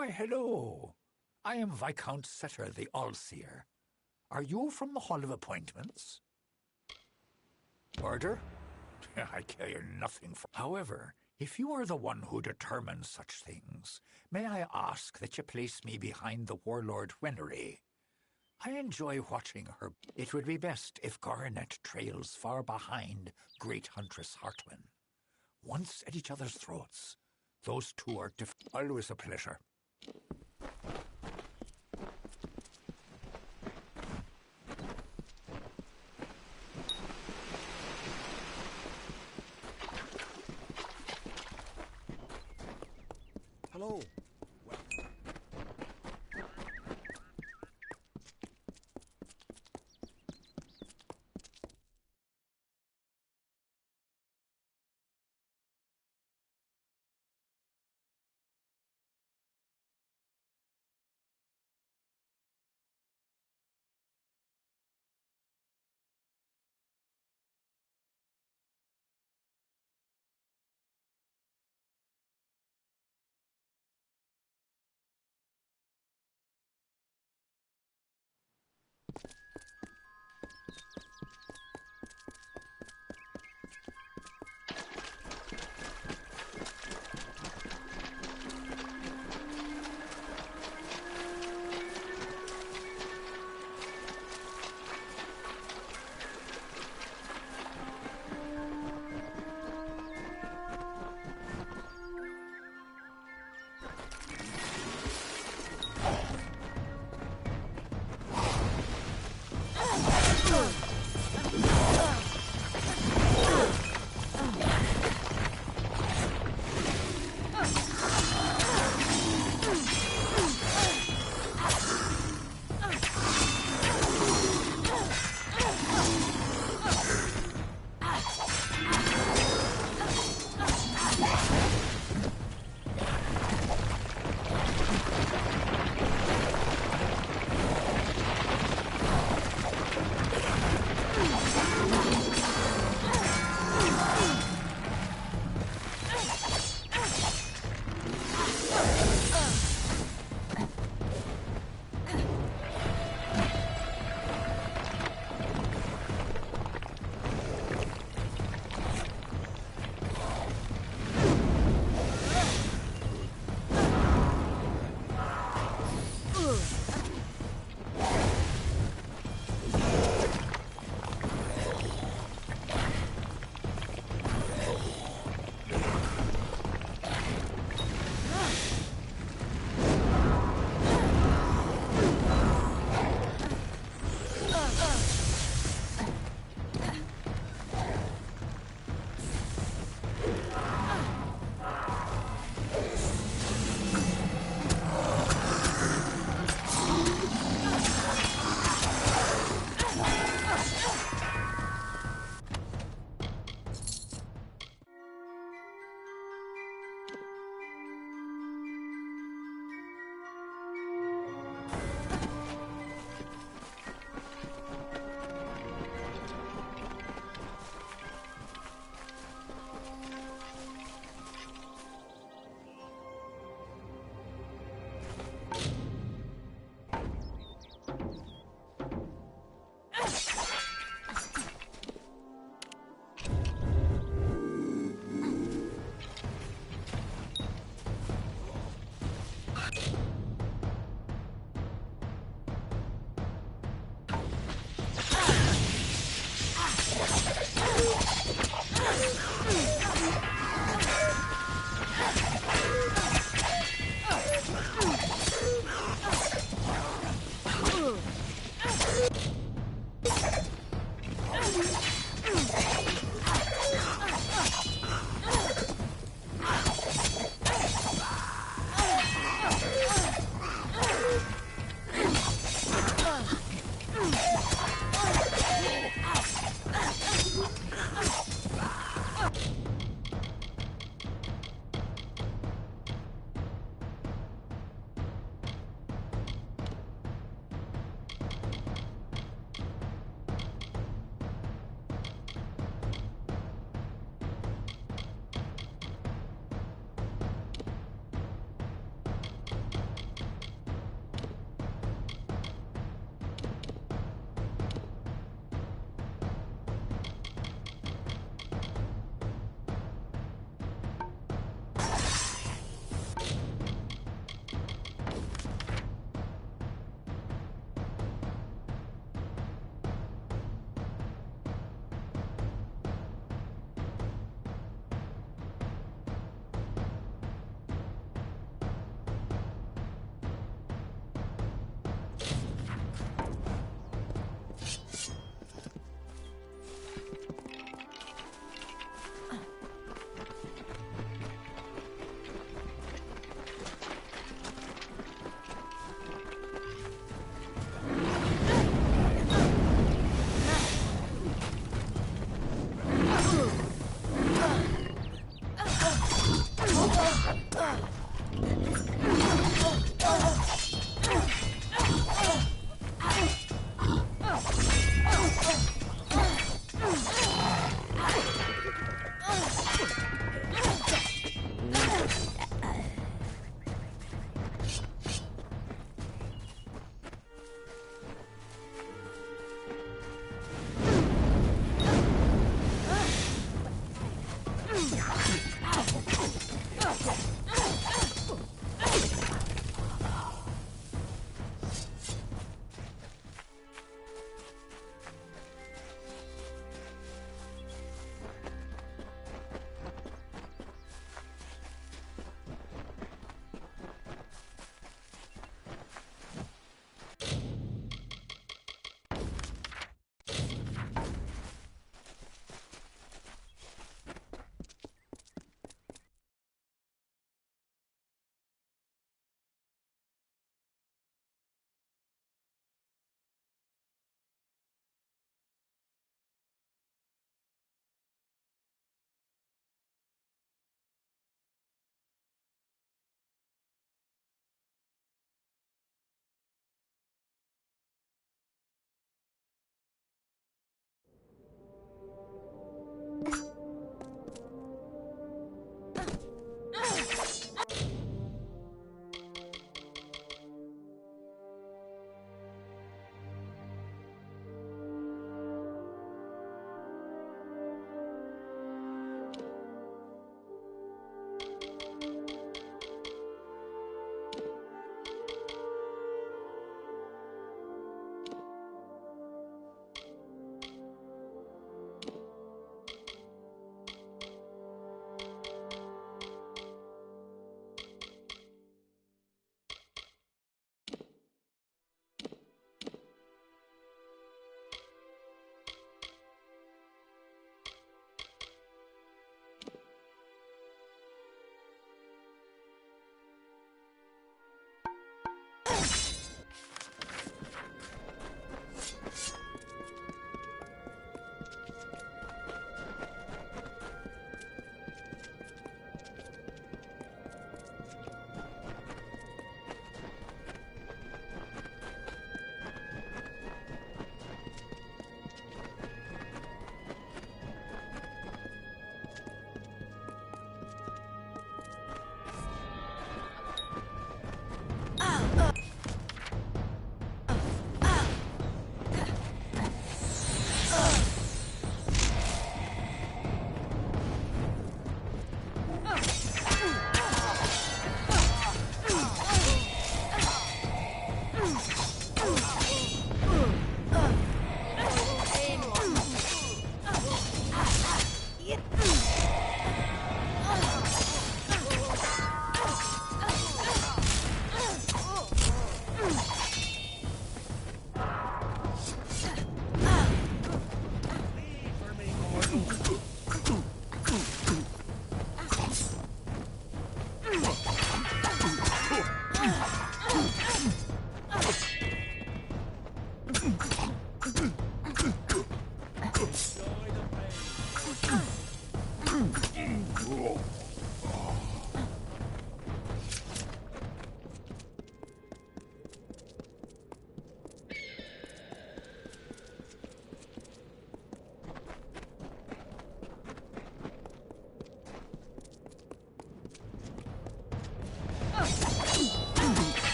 Why, hello. I am Viscount Setter the All-Seer. Are you from the Hall of Appointments? Order? I care nothing for... However, if you are the one who determines such things, may I ask that you place me behind the Warlord Wenery? I enjoy watching her. It would be best if Garnet trails far behind Great Huntress Hartwin. Once at each other's throats, those two are always a pleasure. Hello.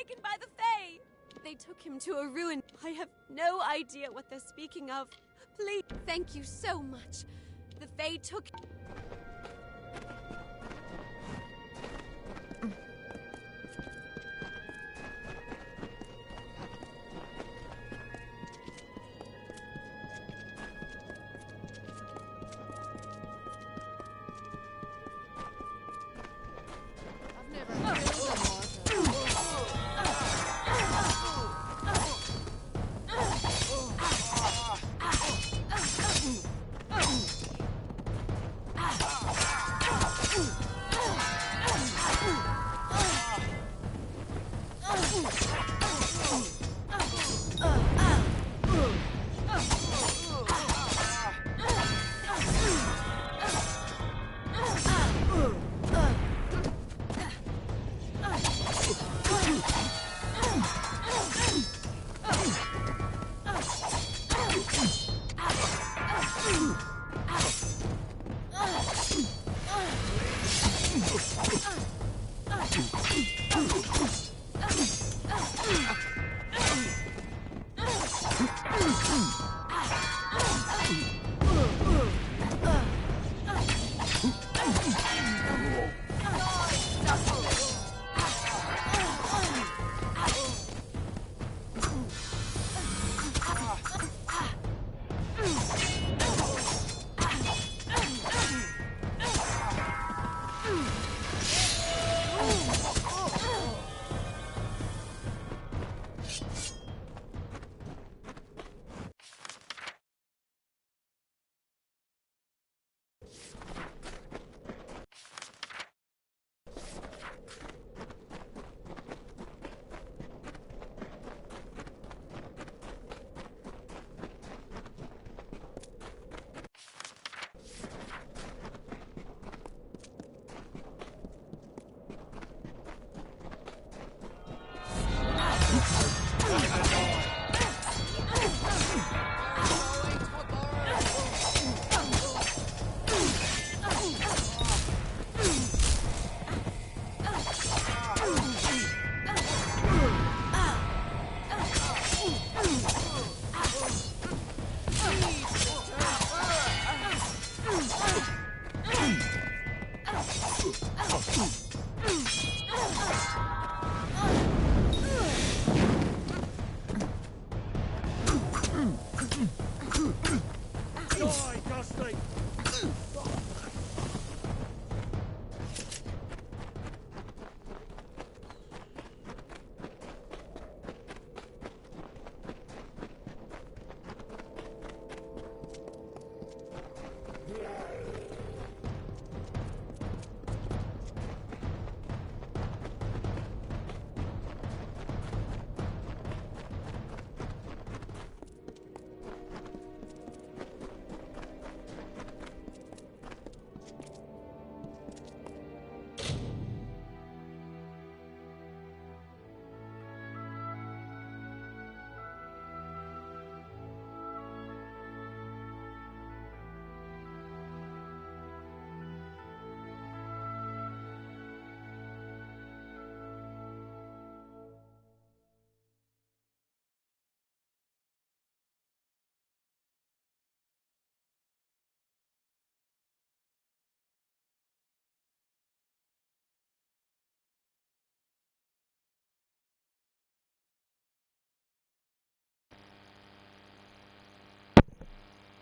taken by the Fae. They took him to a ruin. I have no idea what they're speaking of. Please, thank you so much. The Fae took...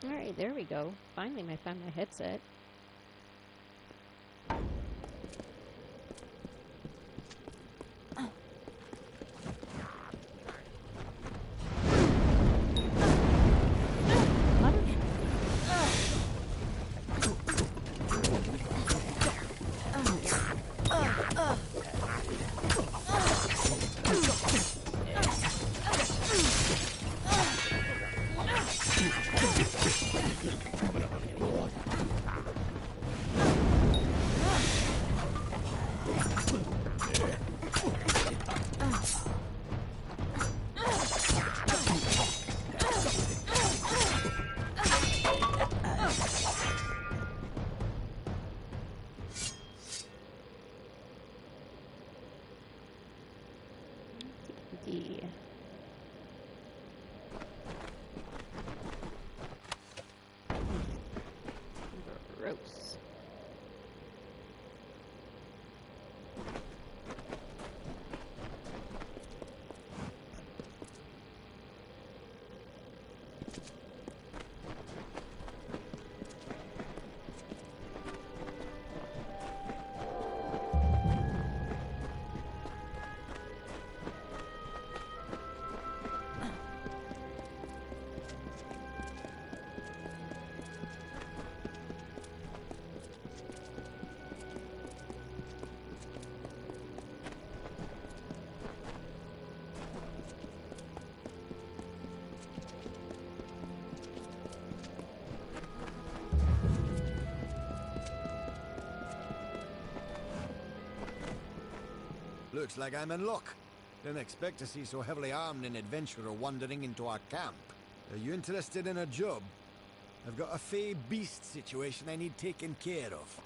Alright, there we go. Finally, I found my headset. see. Gross. Looks like I'm in luck. Didn't expect to see so heavily armed an adventurer wandering into our camp. Are you interested in a job? I've got a fey beast situation I need taken care of.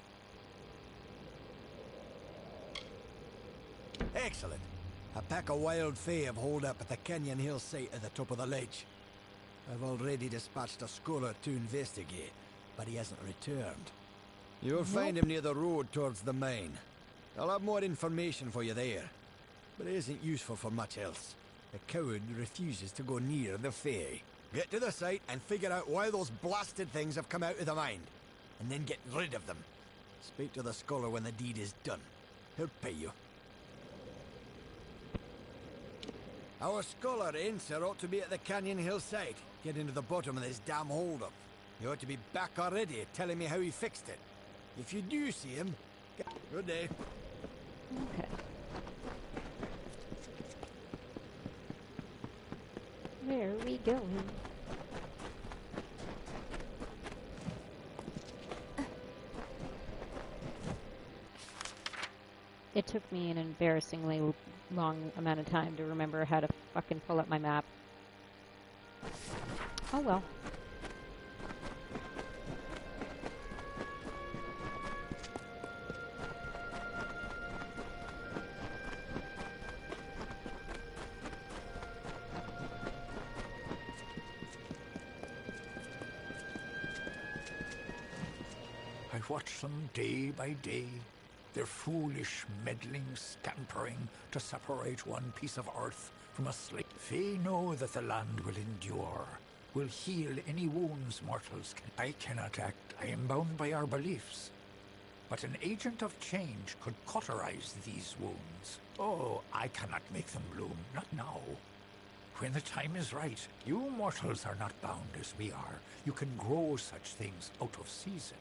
Excellent. A pack of wild fey have holed up at the Canyon Hill site at the top of the ledge. I've already dispatched a scholar to investigate, but he hasn't returned. You'll find him near the road towards the mine. I'll have more information for you there, but it isn't useful for much else. The coward refuses to go near the Fae. Get to the site and figure out why those blasted things have come out of the mine, and then get rid of them. Speak to the scholar when the deed is done. He'll pay you. Our scholar, Enser, ought to be at the Canyon Hill site, getting to the bottom of this damn hold-up. He ought to be back already, telling me how he fixed it. If you do see him, good day. Okay. Where are we going? It took me an embarrassingly long amount of time to remember how to fucking pull up my map. Oh well. I watch them day by day, their foolish, meddling scampering to separate one piece of earth from a slate. They know that the land will endure, will heal any wounds mortals can. I cannot act. I am bound by our beliefs. But an agent of change could cauterize these wounds. Oh, I cannot make them bloom, not now. When the time is right, you mortals are not bound as we are. You can grow such things out of season.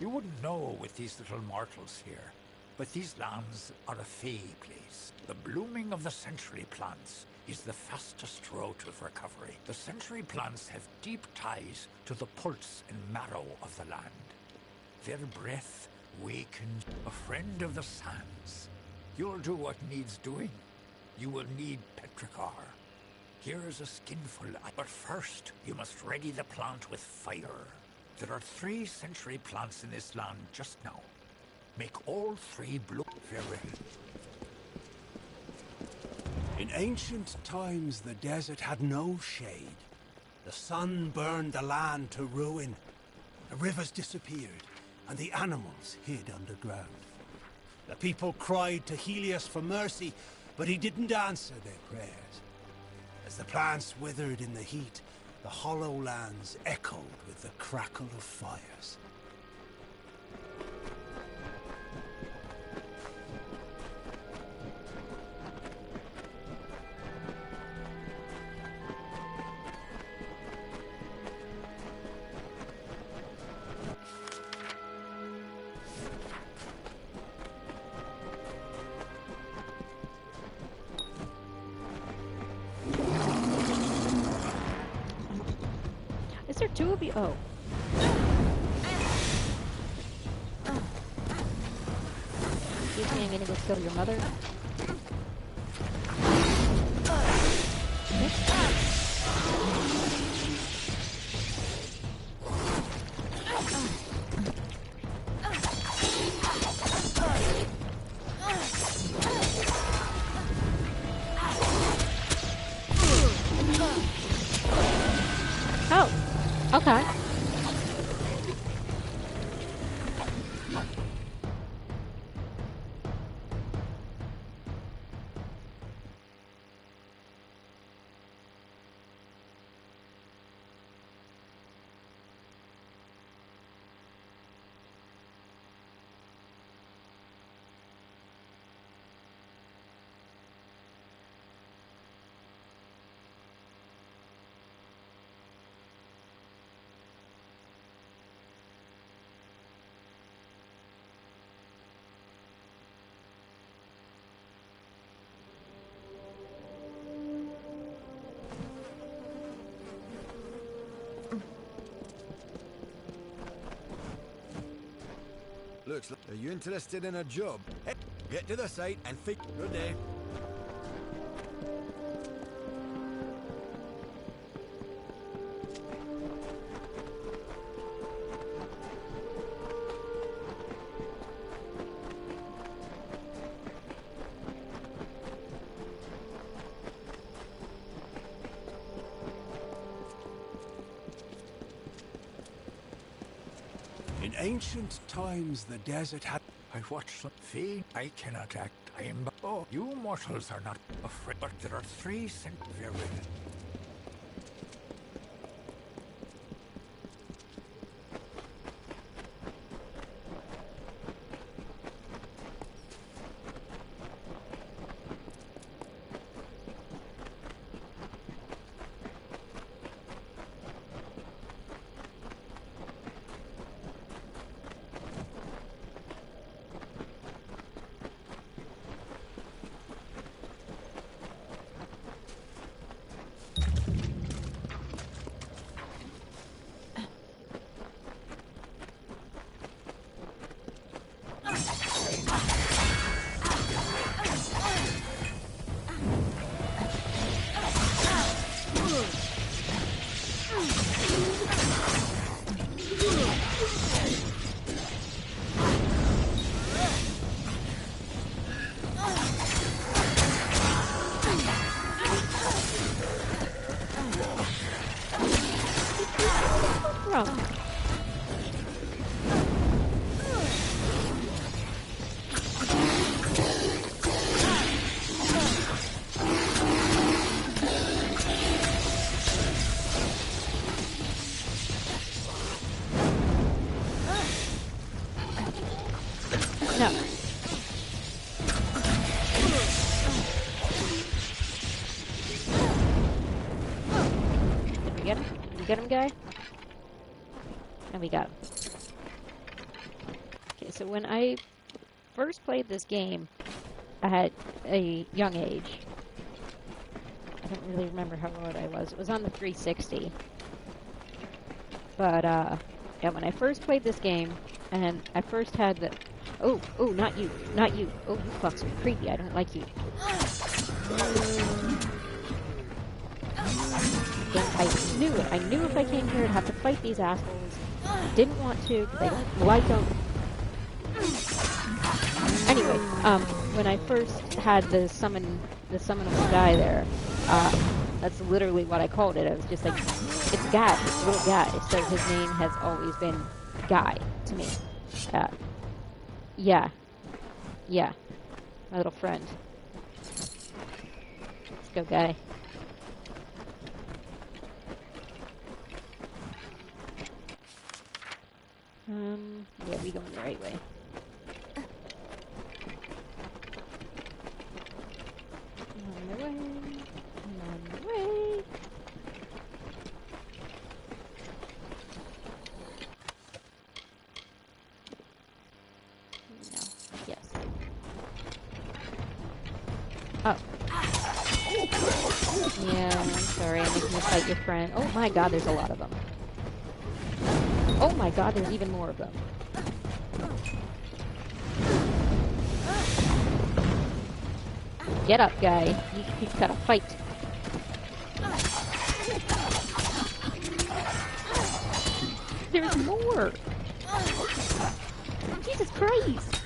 You wouldn't know with these little mortals here, but these lands are a fey place. The blooming of the century plants is the fastest road to recovery. The century plants have deep ties to the pulse and marrow of the land. Their breath wakens a friend of the sands. You'll do what needs doing. You will need petrichor. Here's a skinful, but first you must ready the plant with fire. There are 3 century plants in this land just now. Make all 3 bloom very. In ancient times, the desert had no shade. The sun burned the land to ruin. The rivers disappeared, and the animals hid underground. The people cried to Helios for mercy, but he didn't answer their prayers. As the plants withered in the heat, the hollow lands echoed with the crackle of fires. Is there 2 of you? Oh. Excuse me, I'm gonna go kill your mother. Okay. Looks like... Are you interested in a job? Hey, get to the site and fix... Good day. In ancient times, the desert had... I watch them feed. I cannot act. I am... Oh, you mortals are not afraid. But there are 3 cent... Very well. Wrong. No. Did we get him? Did we get him, guy? And we got him. Okay, so when I first played this game at a young age, I don't really remember how old I was. It was on the 360. But, yeah, when I first played this game, and I first had the... Oh, not you, not you. Oh, you fucks are creepy. I don't like you. I knew it. I knew if I came here I'd have to fight these assholes. Didn't want to, because I don't like them. Anyway, when I first had the summonable guy there, that's literally what I called it. I was just like, it's Guy, it's a little guy. So his name has always been Guy to me. Yeah, my little friend. Let's go, Guy. Yeah, we going the right way. On the way. On the way. No. Yes. Oh. Yeah, I'm sorry. I'm making you fight your friend. Oh my god, there's a lot of them. Oh my god, there's even more of them. Get up, guy. You've got to fight. There's more! Jesus Christ!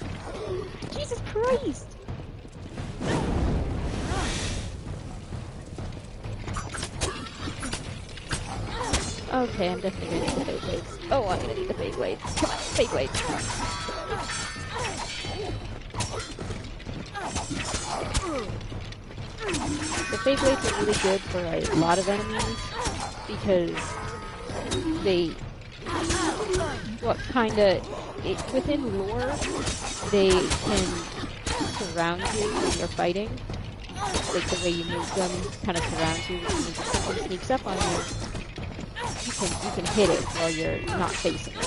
Jesus Christ! Okay, I'm definitely gonna need the Beyblades. Oh, I'm gonna need the Beyblades. Come on, Beyblades. The Beyblades are really good for a lot of enemies because they, within lore, they can surround you when you're fighting. Like the way you move them kind of surrounds you, which means if something sneaks up on you, you can hit it while you're not facing it.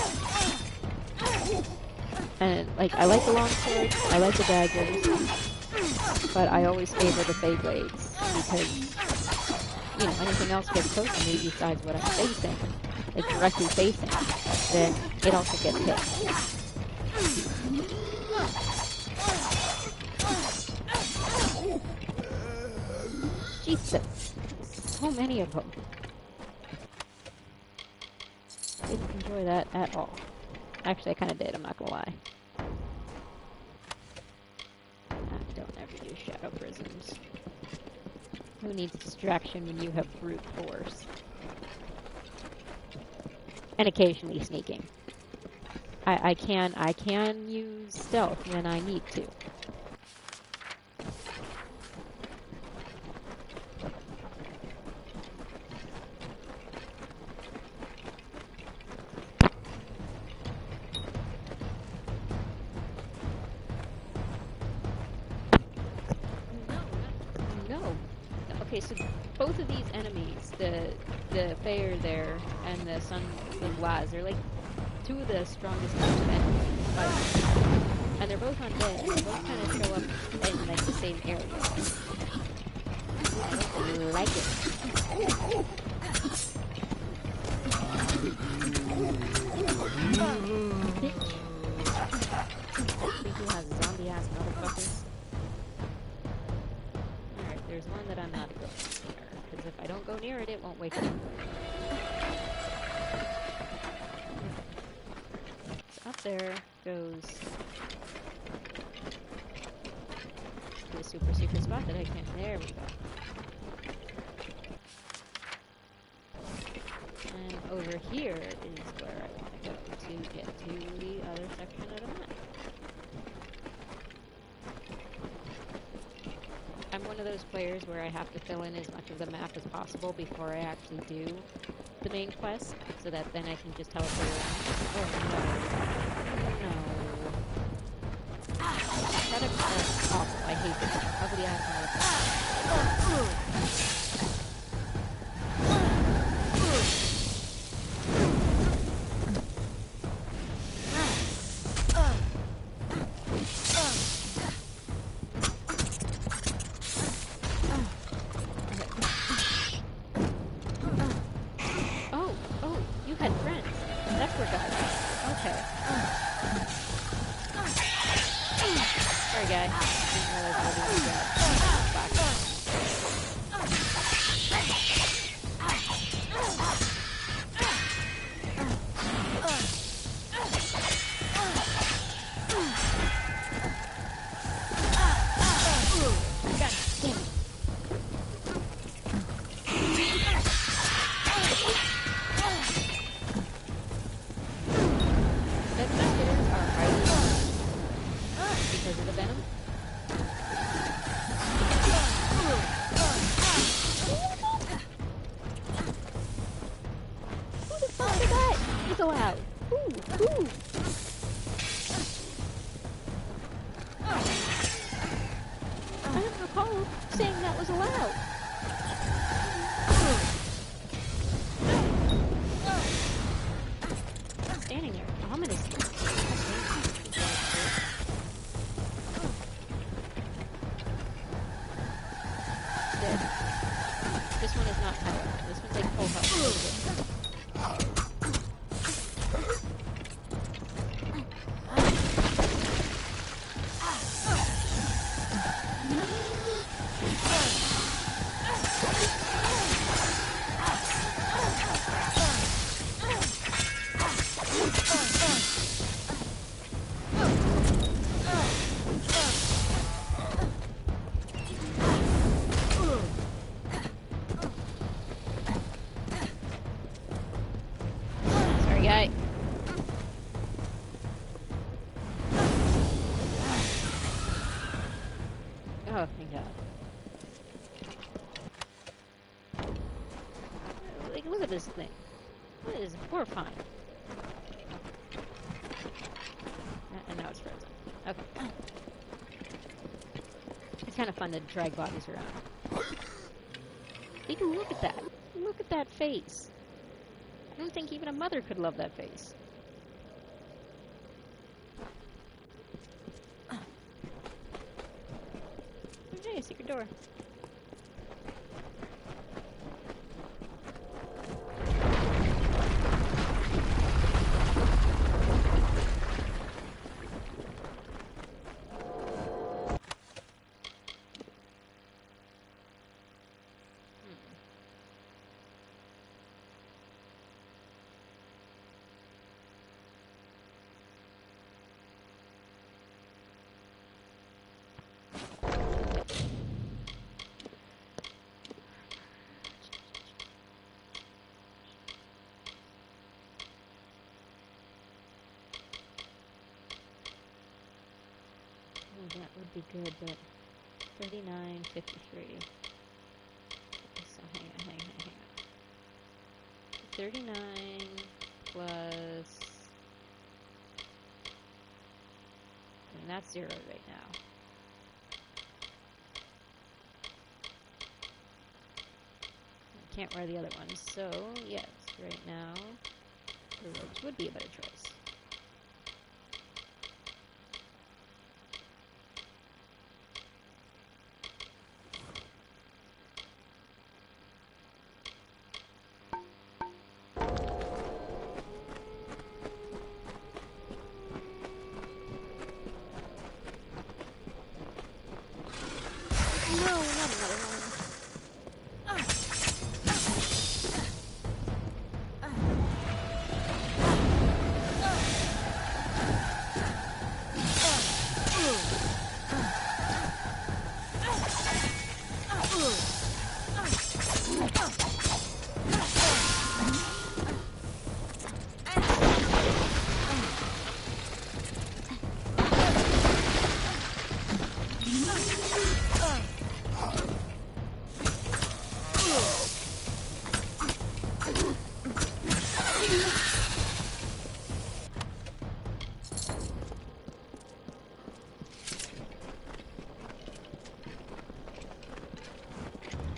And like I like the long swords, I like the daggers, but I always favor the Beyblades because anything else gets close to me besides what I'm facing, like directly facing, then it also gets hit. Jesus, so many of them. Didn't enjoy that at all. Actually, I kind of did, I'm not gonna lie. Don't ever use shadow prisms. Who needs distraction when you have brute force? And occasionally sneaking. I can use stealth when I need to. Okay, so both of these enemies, the Fair there and the Sun of Laz, they're like two of the strongest enemies in the fight. And they're both undead, and they both kind of show up in like the same area. I like it. Think you have zombie-ass motherfuckers? There's one that I'm not going near, because if I don't go near it, it won't wake up. So up there goes to a super secret spot that I can't. There we go. And over here is where I want to go to get to the other section of the map. I'm one of those players where I have to fill in as much of the map as possible before I actually do the main quest, so that then I can just teleport around. Oh no. That is awful. I hate this. Ugly ass motherfucker. Allowed. Ooh. I don't recall saying that was allowed. Standing there ominously. Dead. This one is not power. This one's like full health. God. Like, look at this thing. It is horrifying. And now it's frozen. Okay. It's kind of fun to drag bodies around. Like, look at that. Look at that face. I don't think even a mother could love that face. Okay, secret door. That would be good, but 39.53. So hang on. 39 plus... and that's 0 right now. I can't wear the other ones, so yes, right now the robes would be a better choice.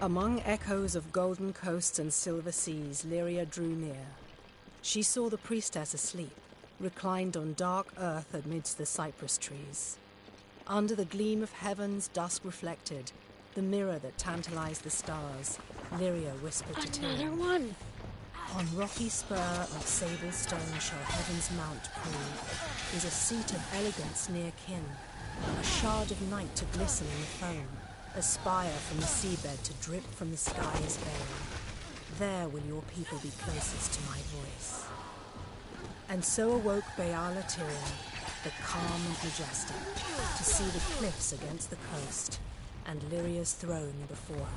Among echoes of golden coasts and silver seas, Lyria drew near. She saw the priestess asleep, reclined on dark earth amidst the cypress trees. Under the gleam of heaven's dusk reflected, the mirror that tantalized the stars, Lyria whispered to Tyrion. Another one! On rocky spur of sable stone shall heaven's mount prove, is a seat of elegance near kin, a shard of night to glisten in the foam, a spire from the seabed to drip from the sky's veil. There will your people be closest to my voice. And so awoke Baala Tyrion, the calm and majestic, to see the cliffs against the coast, and Lyria's throne before her.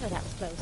Oh, that was close.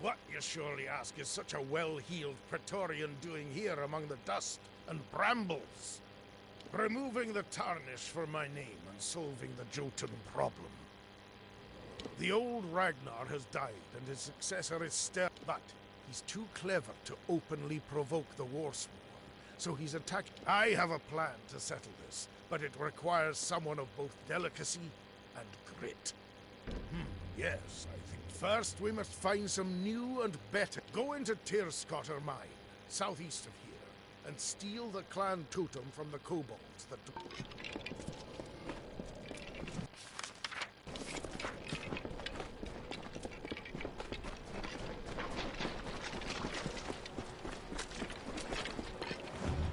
What, you surely ask, is such a well-heeled Praetorian doing here among the dust and brambles? Removing the tarnish for my name and solving the Jotun problem. The old Ragnar has died, and his successor is still... But he's too clever to openly provoke the Warsworn, so he's attacked... I have a plan to settle this, but it requires someone of both delicacy and grit. Yes, I think first we must find some new and better... Go into Tyrscotter Mine, southeast of here, and steal the clan totem from the kobolds that...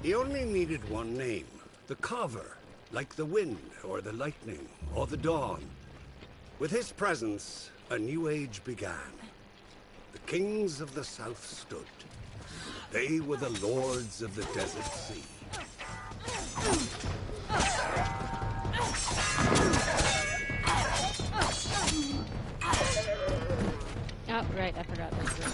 He only needed one name. The Carver, like the wind, or the lightning, or the dawn. With his presence, a new age began. The kings of the south stood. They were the lords of the desert sea. Oh, right, I forgot this one.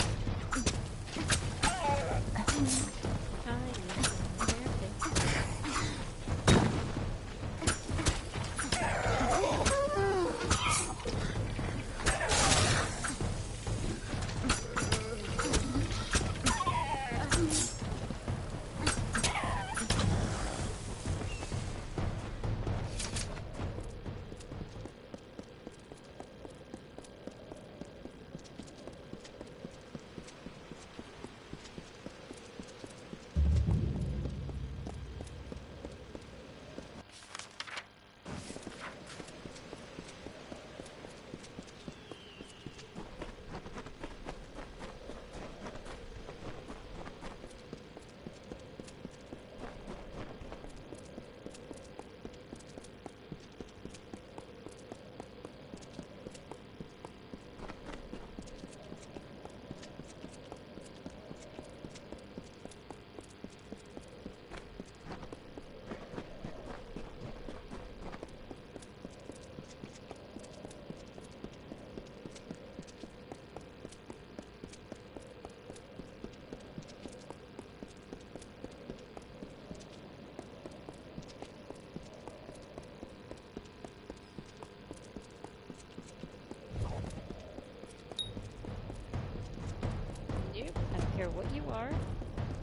I don't care what you are,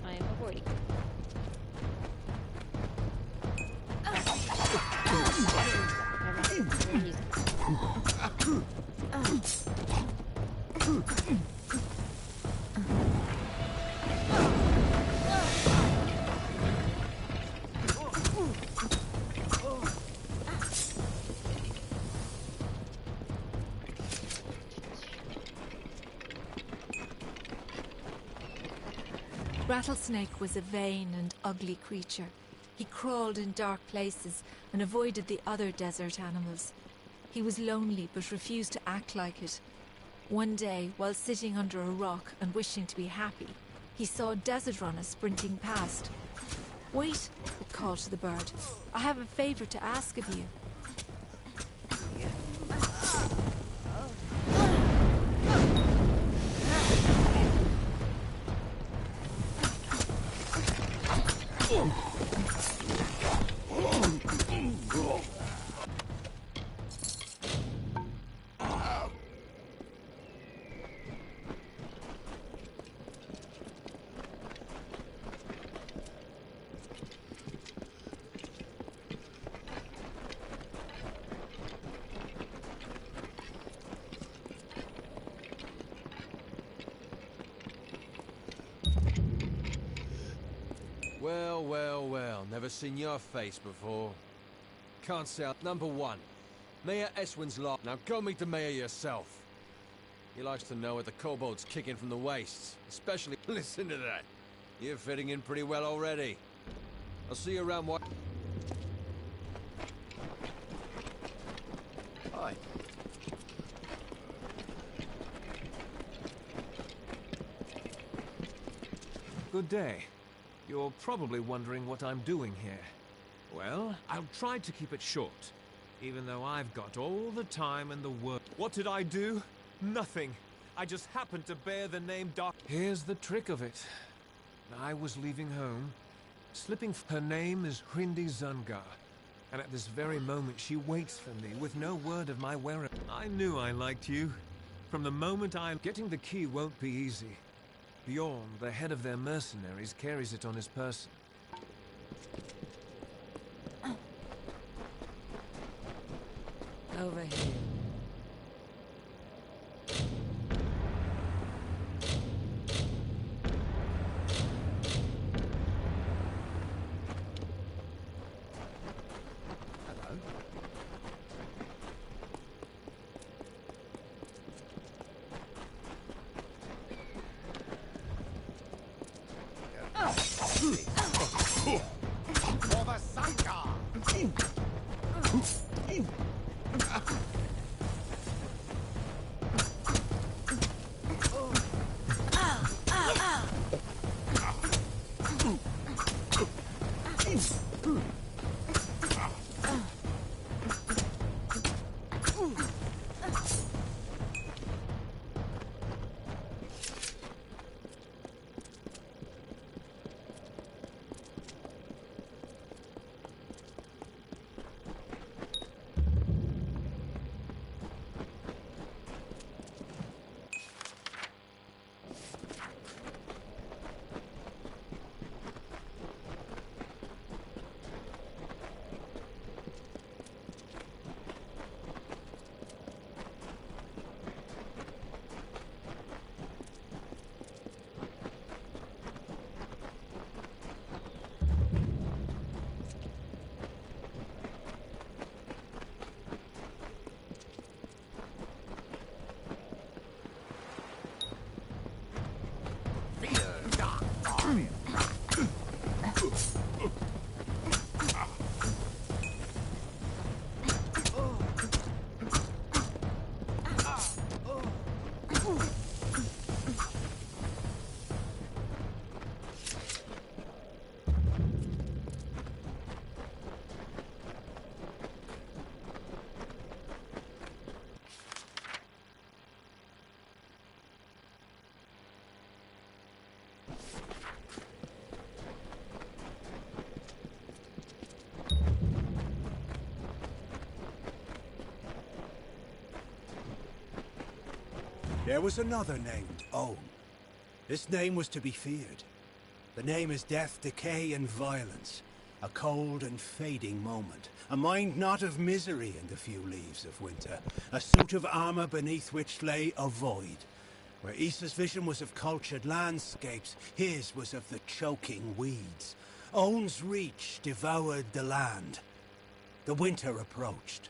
I am avoiding you. Rattlesnake was a vain and ugly creature. He crawled in dark places and avoided the other desert animals. He was lonely but refused to act like it. One day, while sitting under a rock and wishing to be happy, he saw a desert runner sprinting past. "Wait," it called to the bird. "I have a favor to ask of you." Well, well, well. Never seen your face before. Can't say number one. Mayor Eswin's lot. Now go meet the mayor yourself. He likes to know what the kobolds kick in from the wastes. Especially... Listen to that. You're fitting in pretty well already. I'll see you around what... Hi. Good day. You're probably wondering what I'm doing here. Well, I'll try to keep it short, even though I've got all the time in the world. What did I do? Nothing. I just happened to bear the name Dark. Here's the trick of it. I was leaving home, slipping. Her name is Hrindi Zungar, and at this very moment she waits for me with no word of my whereabouts. I knew I liked you. From the moment Getting the key won't be easy. Bjorn, the head of their mercenaries, carries it on his person. Over here. There was another named Own. This name was to be feared. The name is death, decay, and violence. A cold and fading moment. A mind not of misery in the few leaves of winter. A suit of armor beneath which lay a void. Where Issa's vision was of cultured landscapes, his was of the choking weeds. Own's reach devoured the land. The winter approached.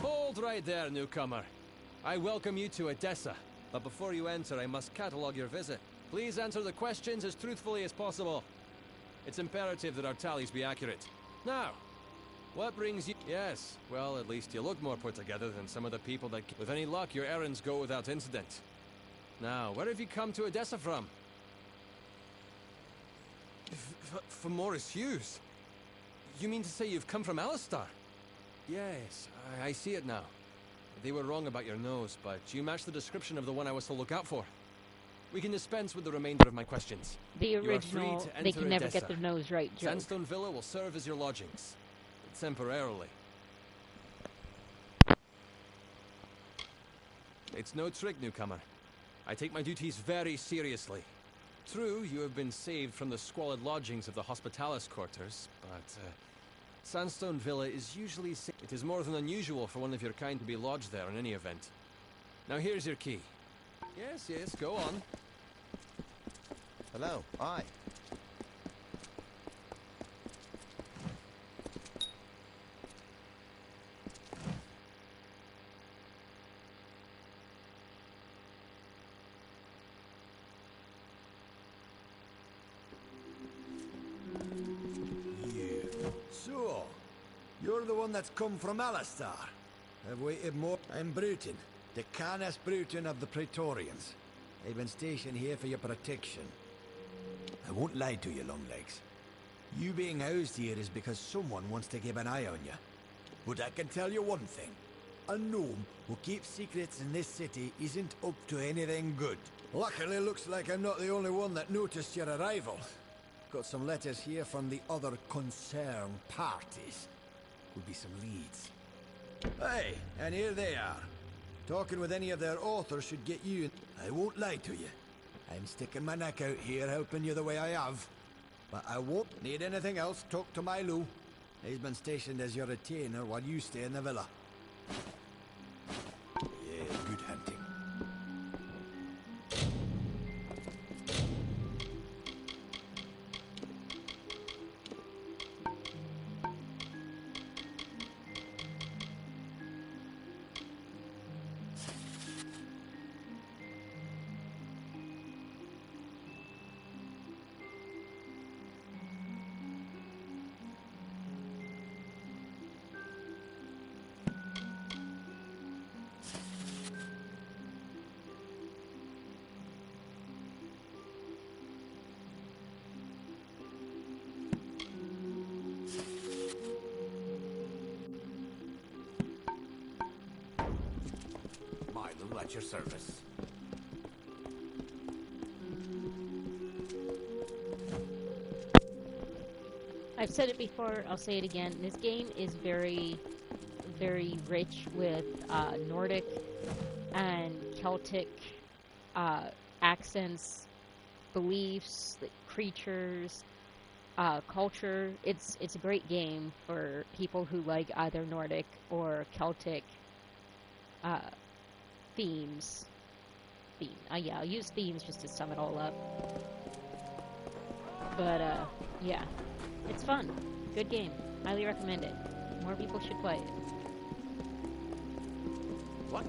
Hold right there, newcomer. I welcome you to Edessa. But before you enter, I must catalogue your visit. Please answer the questions as truthfully as possible. It's imperative that our tallies be accurate. Now, what brings you... Yes, well, at least you look more put together than some of the people that... With any luck, your errands go without incident. Now, where have you come to Odessa from? From Morris Hughes? You mean to say you've come from Alistar? Yes, I see it now. They were wrong about your nose, but you match the description of the one I was to look out for. We can dispense with the remainder of my questions. The original, they can never get their nose right joke. Sandstone Villa will serve as your lodgings. Temporarily. It's no trick, newcomer. I take my duties very seriously. True, you have been saved from the squalid lodgings of the Hospitalis quarters, but Sandstone Villa is usually safe. It is more than unusual for one of your kind to be lodged there in any event. Now here's your key. Yes, go on. Hello, hi. So, you're the one that's come from Alistar. I've waited more. I'm Bruton, Decanus Bruton of the Praetorians. I've been stationed here for your protection. I won't lie to you, Longlegs. You being housed here is because someone wants to keep an eye on you. But I can tell you one thing. A gnome who keeps secrets in this city isn't up to anything good. Luckily, looks like I'm not the only one that noticed your arrival. Got some letters here from the other concerned parties. Could be some leads. Hey, and here they are. Talking with any of their authors should get you... I won't lie to you. I'm sticking my neck out here helping you the way I have. But I won't need anything else. Talk to my Lou. He's been stationed as your retainer while you stay in the villa. Yeah, good hunting. At your service. I've said it before, I'll say it again. This game is very, very rich with Nordic and Celtic accents, beliefs, creatures, culture. It's a great game for people who like either Nordic or Celtic themes. Yeah, I'll use themes just to sum it all up. But, yeah. It's fun. Good game. Highly recommend it. More people should play it. What?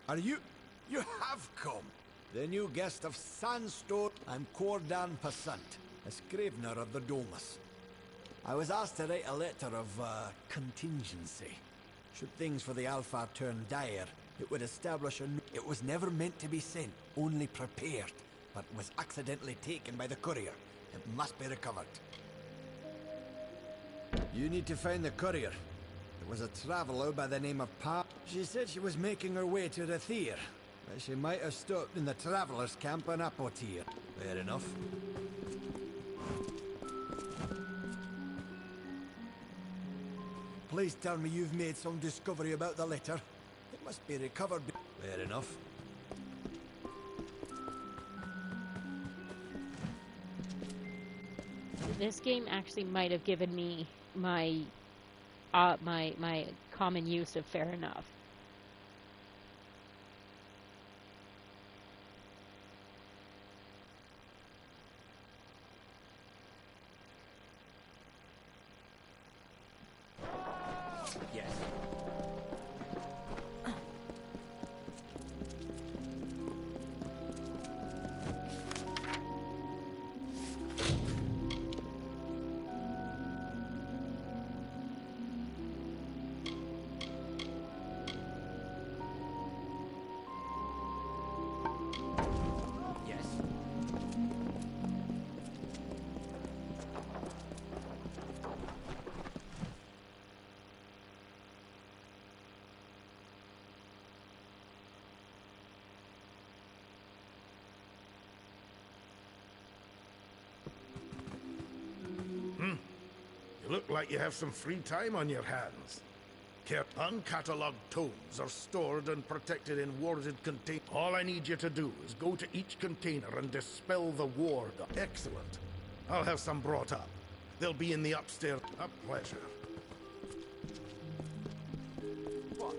Are you... You have come! The new guest of Sandstone. I'm Cordan Passant, a scrivener of the Domus. I was asked to write a letter of, contingency. Should things for the Alpha turn dire, it would establish a... It was never meant to be sent, only prepared, but was accidentally taken by the courier. It must be recovered. You need to find the courier. It was a traveller by the name of Pa. She said she was making her way to Rathir, but she might have stopped in the travellers' camp in Apotir. Fair enough. Please tell me you've made some discovery about the letter. It must be recovered. Fair enough. This game actually might have given me my my common use of fair enough. Look like you have some free time on your hands. Uncatalogued tomes are stored and protected in warded containers. All I need you to do is go to each container and dispel the ward. Excellent. I'll have some brought up. They'll be in the upstairs. A pleasure. What?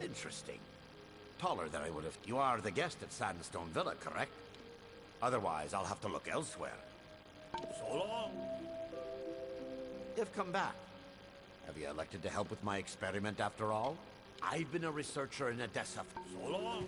Interesting. Taller than I would have. You are the guest at Sandstone Villa, correct? Otherwise, I'll have to look elsewhere. So long. You've come back. Have you elected to help with my experiment after all? I've been a researcher in Odessa for so long.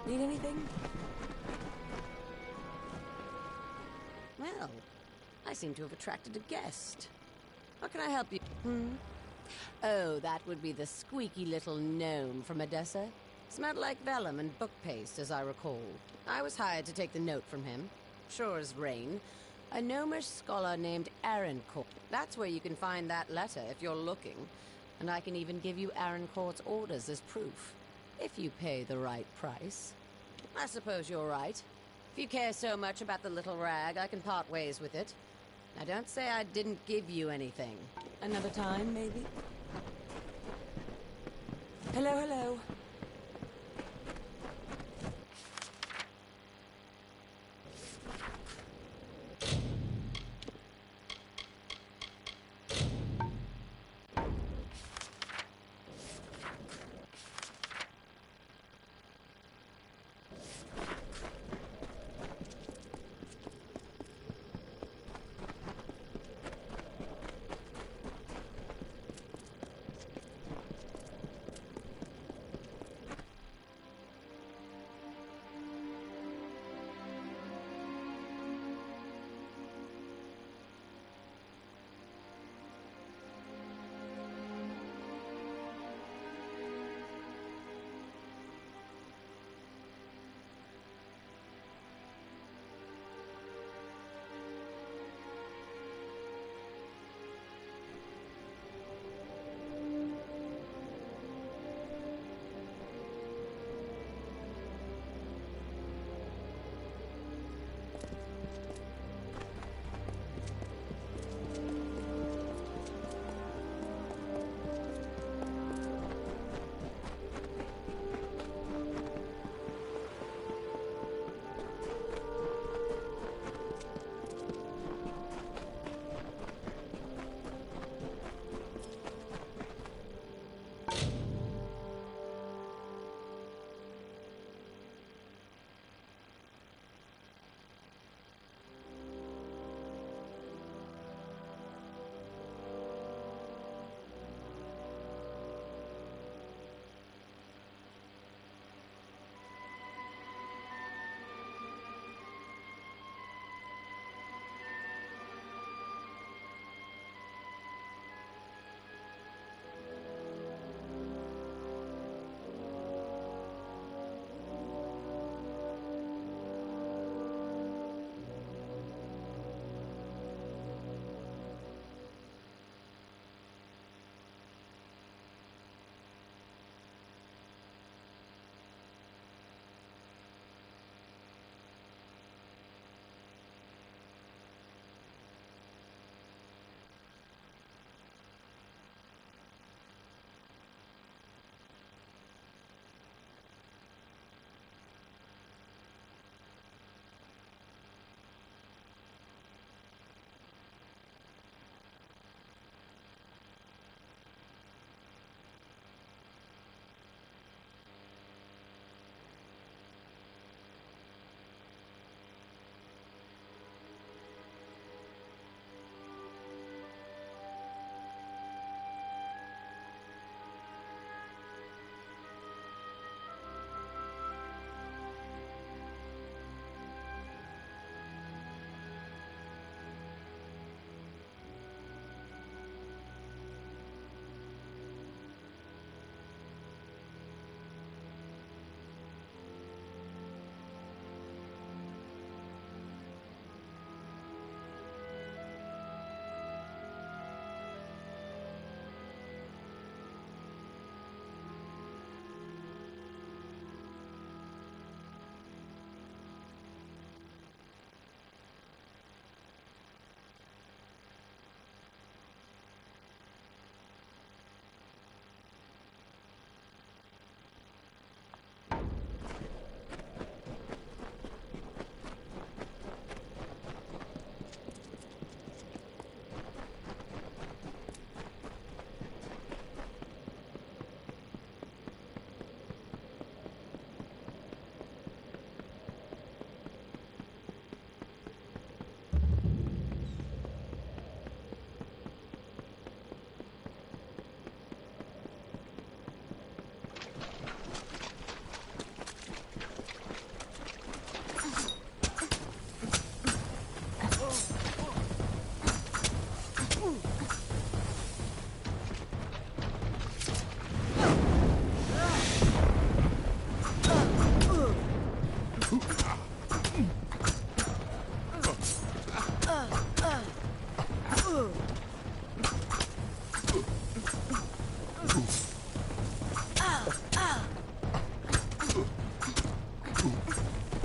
Need anything? Well, I seem to have attracted a guest. How can I help you? Oh, that would be the squeaky little gnome from Odessa. Smelled like vellum and book paste, as I recall. I was hired to take the note from him. Sure as rain. A gnomish scholar named Arancourt. That's where you can find that letter if you're looking. And I can even give you Arancourt's orders as proof. If you pay the right price. I suppose you're right. If you care so much about the little rag, I can part ways with it. Now don't say I didn't give you anything. Another time, maybe? Hello, hello.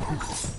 What?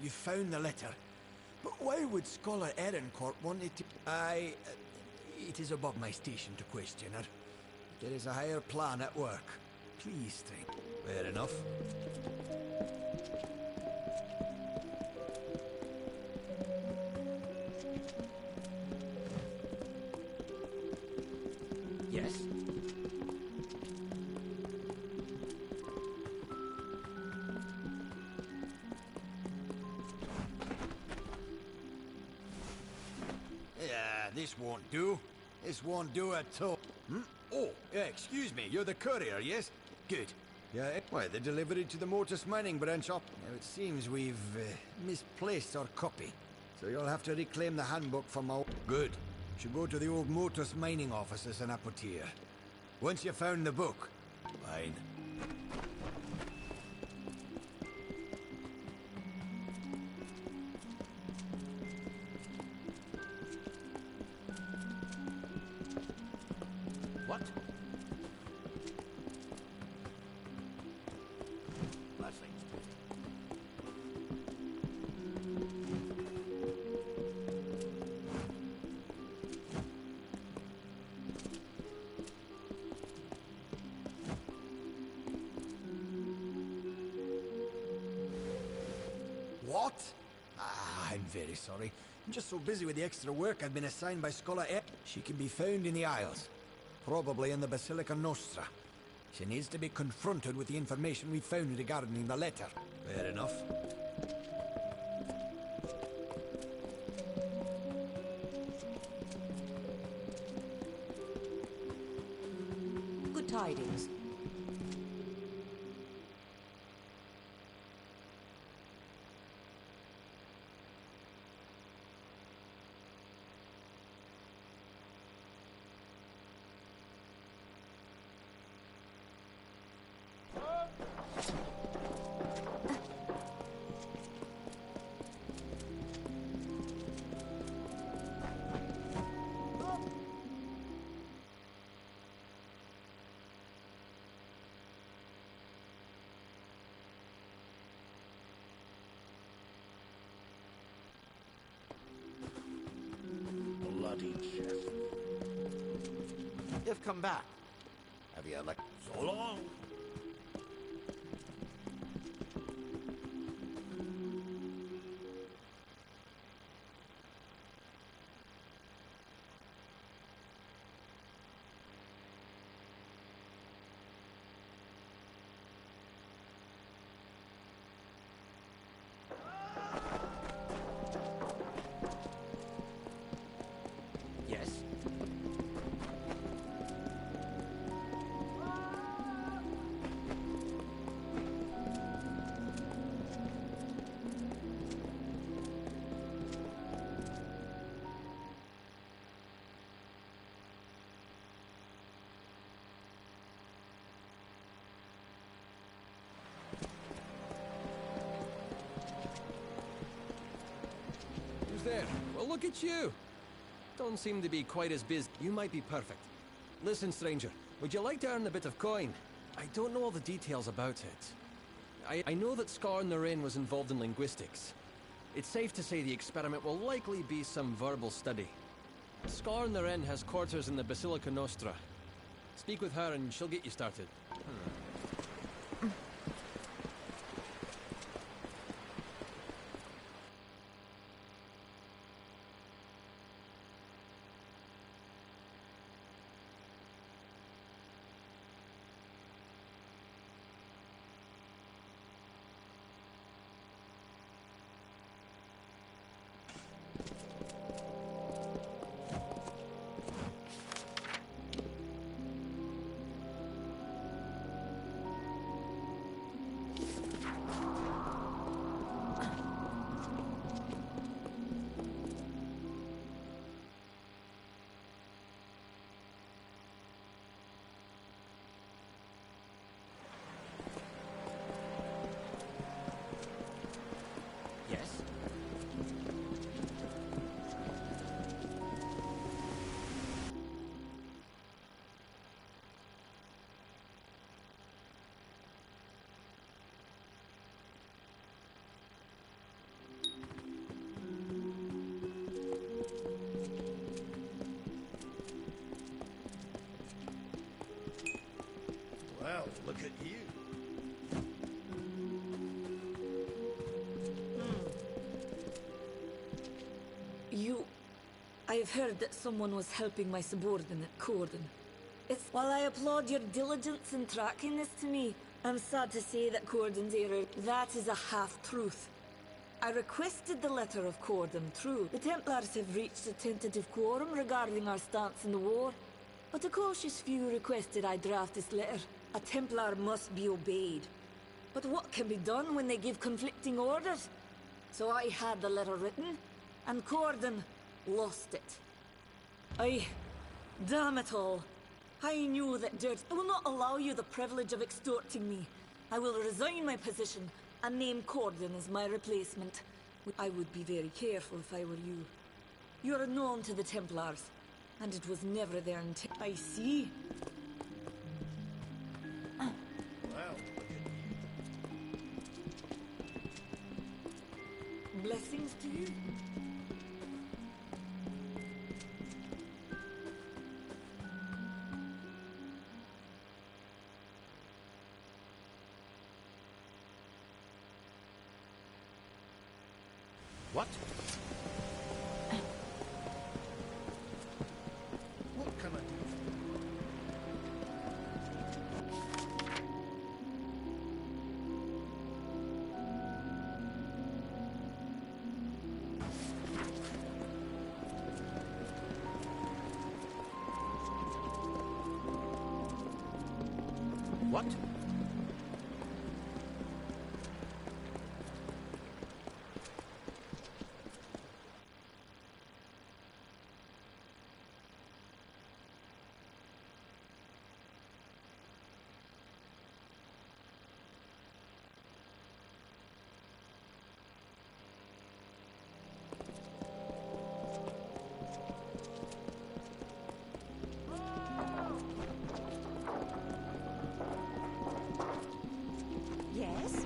You found the letter. But why would Scholar Erincourt want it to... it is above my station to question her. There is a higher plan at work. Please, Strange. Fair enough. Yes? This won't do. This won't do at all. Hmm? Oh, excuse me. You're the courier, yes? Good. Yeah, why, the delivery to the Mortis mining branch up. Now, it seems we've misplaced our copy. So you'll have to reclaim the handbook from our... Good. Should go to the old Mortis mining offices in Apotier. Once you've found the book. Fine. What? Blessings. What? I'm very sorry. I'm just so busy with the extra work I've been assigned by Scholar E. She can be found in the Isles. Probably in the Basilica Nostra. She needs to be confronted with the information we found regarding the letter. Fair enough. Good tidings. Bloody chest. You've come back. Have you, like... So long. Yes? look at you. Don't seem to be quite as busy. You might be perfect. Listen, stranger, would you like to earn a bit of coin? I don't know all the details about it. I know that Scar in the Rain was involved in linguistics. It's safe to say the experiment will likely be some verbal study. Scar in the Rain has quarters in the Basilica Nostra. Speak with her and she'll get you started. Yes? Well, look at you. I've heard that someone was helping my subordinate, Corden. While I applaud your diligence in tracking this to me, I'm sad to say that Corden's error, that is a half-truth. I requested the letter of Corden, true. The Templars have reached a tentative quorum regarding our stance in the war, but a cautious few requested I draft this letter. A Templar must be obeyed. But what can be done when they give conflicting orders? So I had the letter written, and Corden lost it. Damn it all. I knew that dirt. I will not allow you the privilege of extorting me. I will resign my position and name Corden as my replacement. I would be very careful if I were you. You are known to the Templars, and it was never their intent. I see. Well, look at you. Blessings to you. What? What can I do? What? Yes?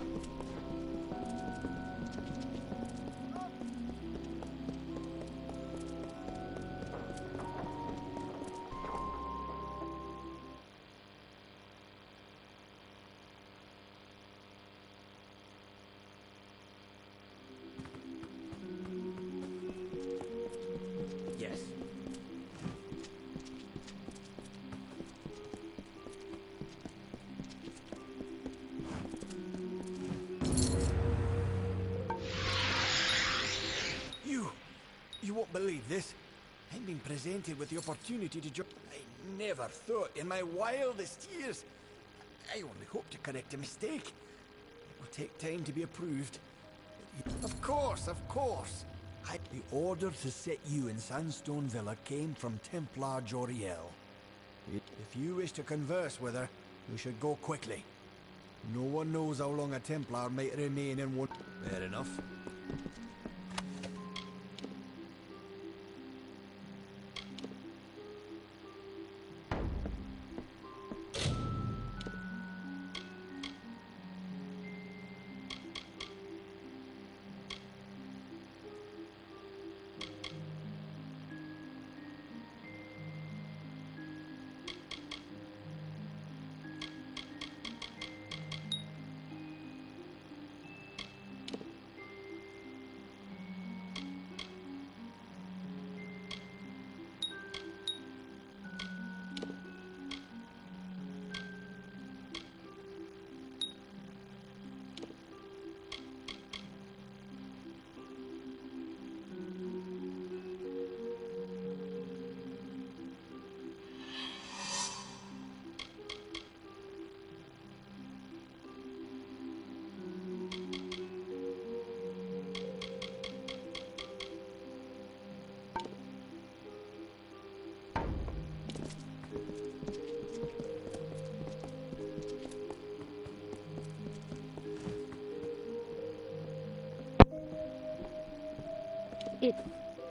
Yes? You won't believe this. I've been presented with the opportunity to join. I never thought in my wildest years. I only hope to correct a mistake. It will take time to be approved. Of course, of course. The order to set you in Sandstone Villa came from Templar Joriel. If you wish to converse with her, you should go quickly. No one knows how long a Templar might remain in one... Fair enough.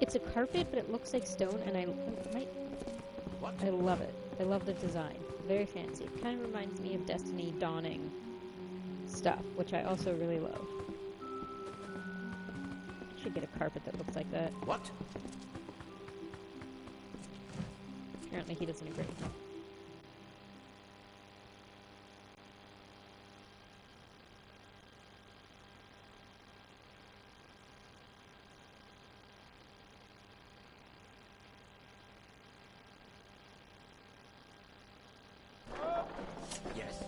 it's a carpet, but it looks like stone, and I love it. I love the design. Very fancy. It kind of reminds me of Destiny Dawning stuff, which I also really love. I should get a carpet that looks like that. What? Apparently he doesn't agree. Yes.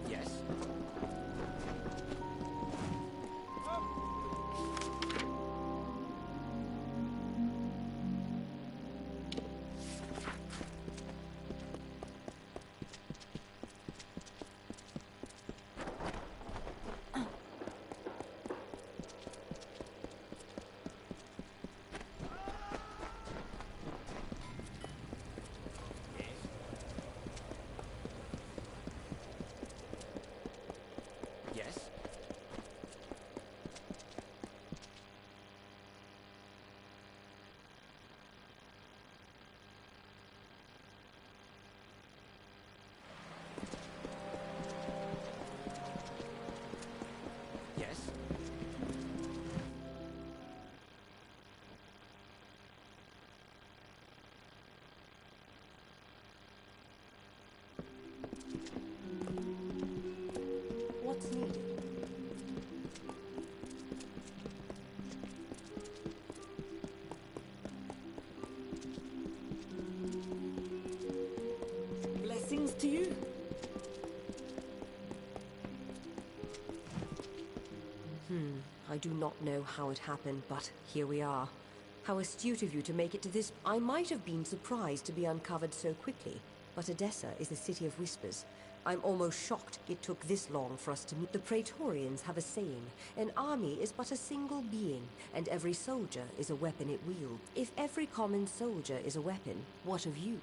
Yes. Yes. Yes. What's needed? Blessings to you. I do not know how it happened, but here we are. How astute of you to make it to this. I might have been surprised to be uncovered so quickly, but Edessa is the city of whispers. I'm almost shocked it took this long for us to meet. The Praetorians have a saying, an army is but a single being, and every soldier is a weapon it wields. If every common soldier is a weapon, what of you?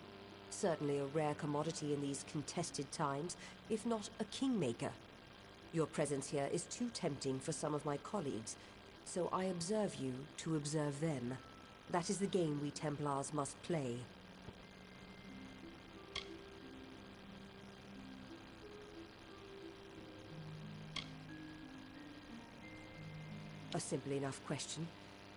Certainly a rare commodity in these contested times, if not a kingmaker. Your presence here is too tempting for some of my colleagues, so I observe you to observe them. That is the game we Templars must play. A simple enough question.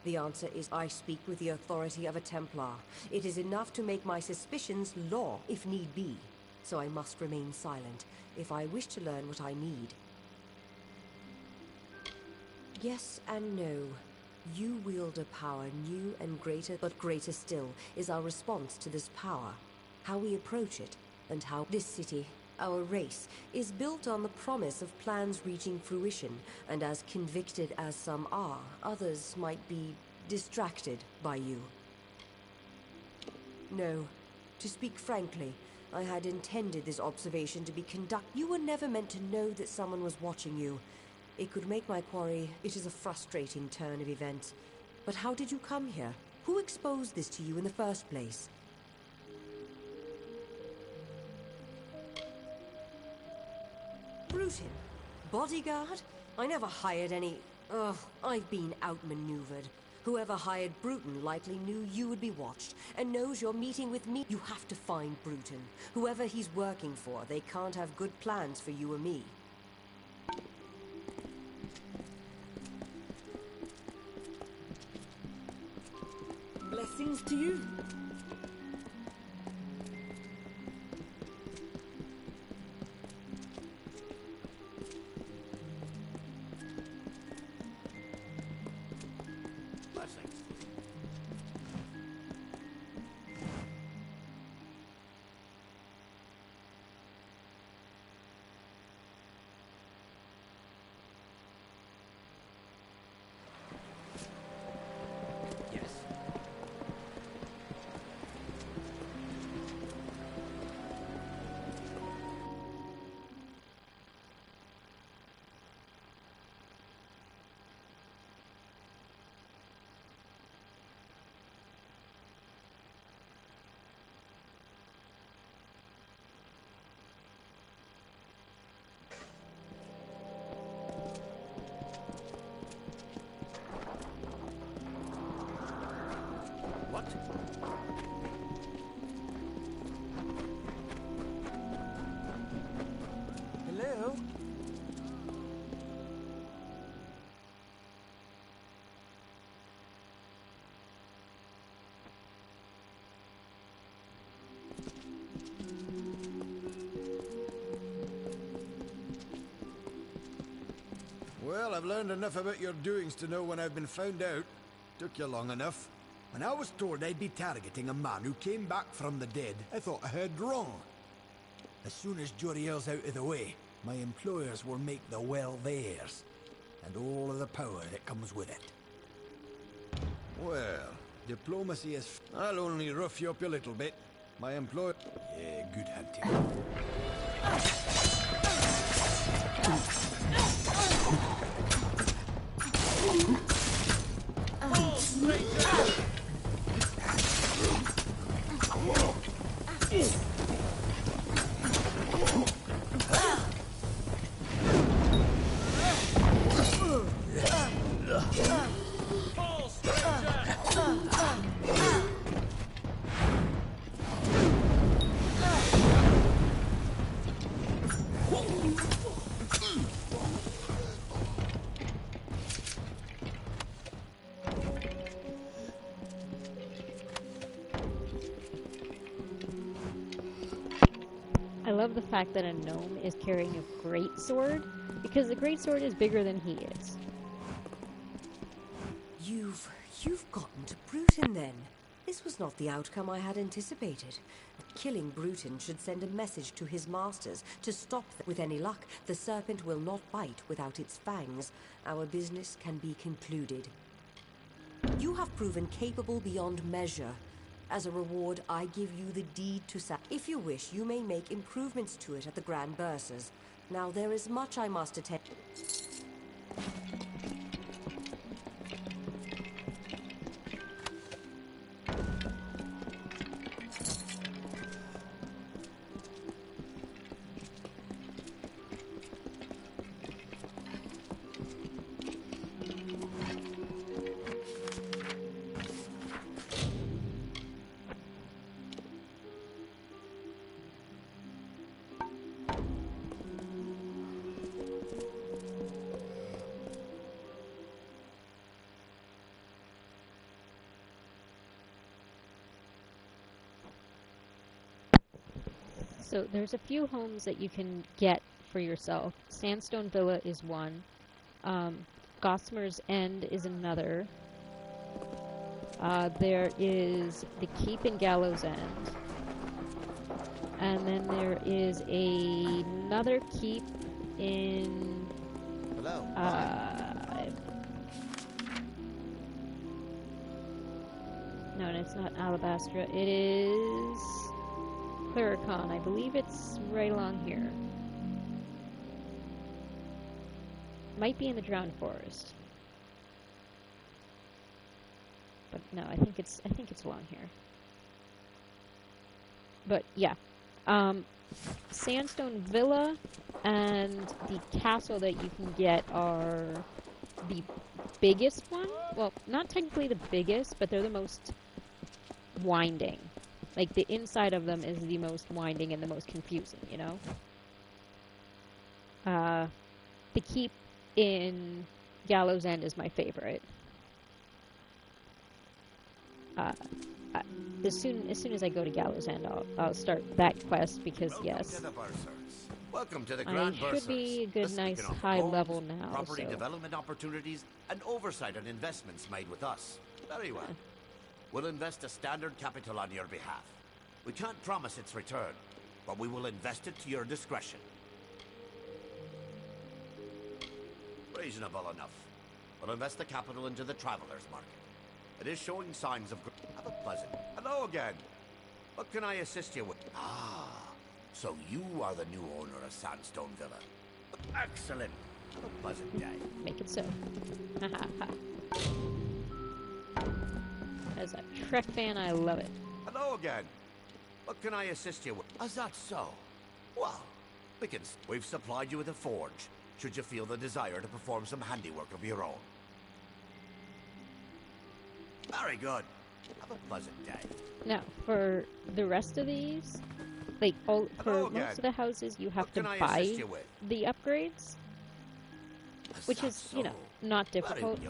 The answer is I speak with the authority of a Templar. It is enough to make my suspicions law, if need be. So I must remain silent, if I wish to learn what I need. Yes and no. You wield a power new and greater, but greater still is our response to this power. How we approach it, and how this city, our race, is built on the promise of plans reaching fruition, and as convicted as some are, others might be distracted by you. No, to speak frankly, I had intended this observation to be conducted. You were never meant to know that someone was watching you. It could make my quarry. It is a frustrating turn of events. But how did you come here? Who exposed this to you in the first place? Bruton? Bodyguard? I never hired any... Ugh, I've been outmaneuvered. Whoever hired Bruton likely knew you would be watched, and knows you're meeting with me. You have to find Bruton. Whoever he's working for, they can't have good plans for you or me. Blessings to you. Blessings. Yes. Well, I've learned enough about your doings to know when I've been found out. Took you long enough. When I was told I'd be targeting a man who came back from the dead, I thought I heard wrong. As soon as Joriel's out of the way, my employers will make the well theirs, and all of the power that comes with it. Well, diplomacy is... I'll only rough you up a little bit. My employer... Yeah, good hunting. I love the fact that a gnome is carrying a great sword, because the great sword is bigger than he is. You've gotten to Bruton then. This was not the outcome I had anticipated. Killing Bruton should send a message to his masters to stop them. With any luck, the serpent will not bite without its fangs. Our business can be concluded. You have proven capable beyond measure. As a reward, I give you the deed to If you wish, you may make improvements to it at the Grand Bursars. Now, there is much I must attend. So there's a few homes that you can get for yourself. Sandstone Villa is one. Gossamer's End is another. There is the Keep in Gallows End. And then there is another keep in... Hello. No, it's not Alabastra. It is... Clericon. I believe it's right along here. Might be in the Drowned Forest. But no, I think it's along here. But yeah. Sandstone Villa and the castle that you can get are the biggest one. Well, not technically the biggest, but they're the most winding. Like, the inside of them is the most winding and the most confusing, you know? The keep in Gallows End is my favorite. As soon as I go to Gallows End, I'll start that quest, because, yes, Welcome to the I Grand should be a good, nice, Speaking of high homes, level now, property so... development opportunities, and oversight on investments made with us. Very well. We'll invest a standard capital on your behalf. We can't promise its return, but we will invest it to your discretion. Reasonable enough. We'll invest the capital into the traveler's market. It is showing signs of... Have a pleasant... Hello again. What can I assist you with? Ah, so you are the new owner of Sandstone Villa. Excellent. Have a pleasant day. Make it so. As a Trek fan, I love it. Hello again. What can I assist you with? Is that so? Well, we've supplied you with a forge, should you feel the desire to perform some handiwork of your own. Very good. Have a pleasant day. Now, for the rest of these, like, for most of the houses, you have to buy the upgrades, which is, you know, not difficult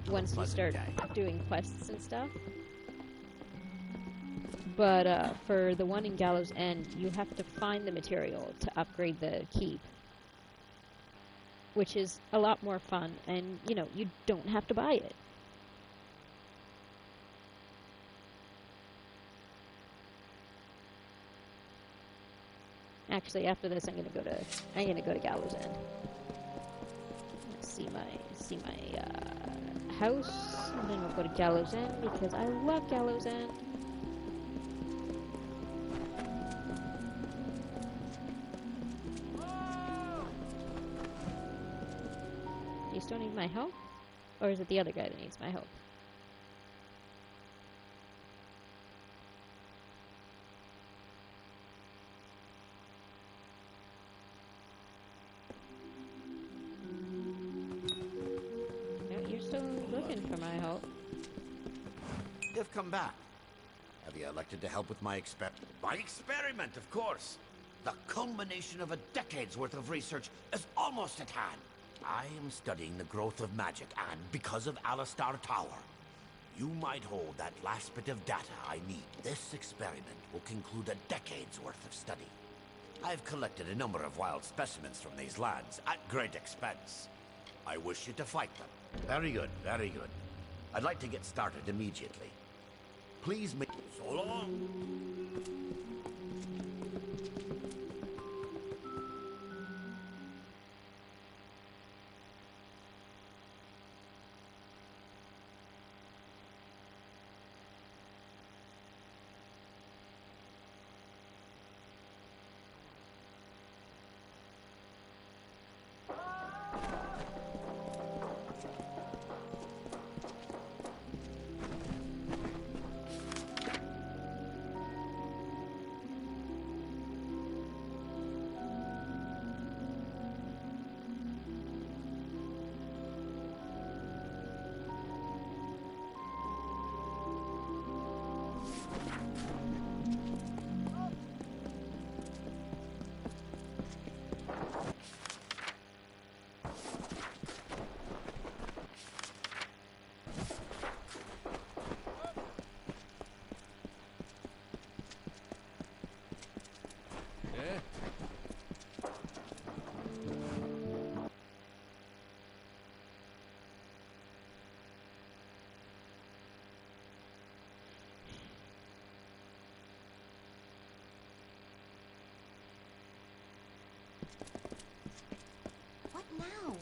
once you start doing quests and stuff. But for the one in Gallows End, you have to find the material to upgrade the keep. which is a lot more fun, and, you know, you don't have to buy it. Actually, after this, I'm gonna go to Gallows End. See my house, and then we'll go to Gallows End because I love Gallows End. You still need my help, or is it the other guy that needs my help? For my help. You've come back. Have you elected to help with my experiment? My experiment, of course! The culmination of a decade's worth of research is almost at hand. I am studying the growth of magic, and because of Alistar Tower, you might hold that last bit of data I need. This experiment will conclude a decade's worth of study. I've collected a number of wild specimens from these lands at great expense. I wish you to fight them. Very good, very good. I'd like to get started immediately. Please make... So long! What now?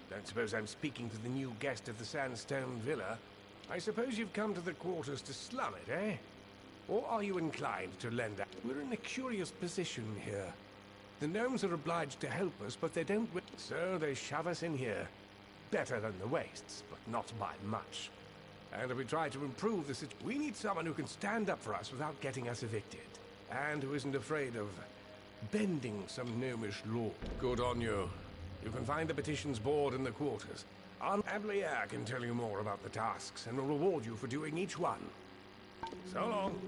Don't suppose I'm speaking to the new guest of the Sandstone Villa. I suppose you've come to the quarters to slum it, eh? Or are you inclined to lend out? We're in a curious position here. The gnomes are obliged to help us, but they don't... So they shove us in here. Better than the wastes, but not by much. And if we try to improve the situation, we need someone who can stand up for us without getting us evicted. And who isn't afraid of bending some gnomish law. Good on you. You can find the petitions board in the quarters. Ablier can tell you more about the tasks and will reward you for doing each one. So long.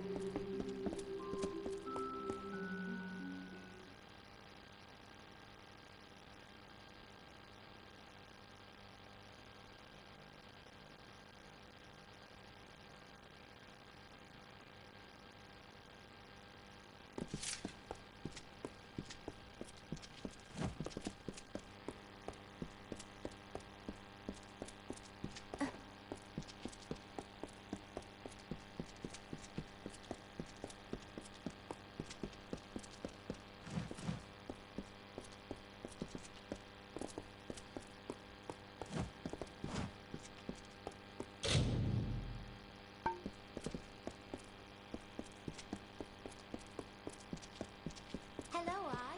Hello, I.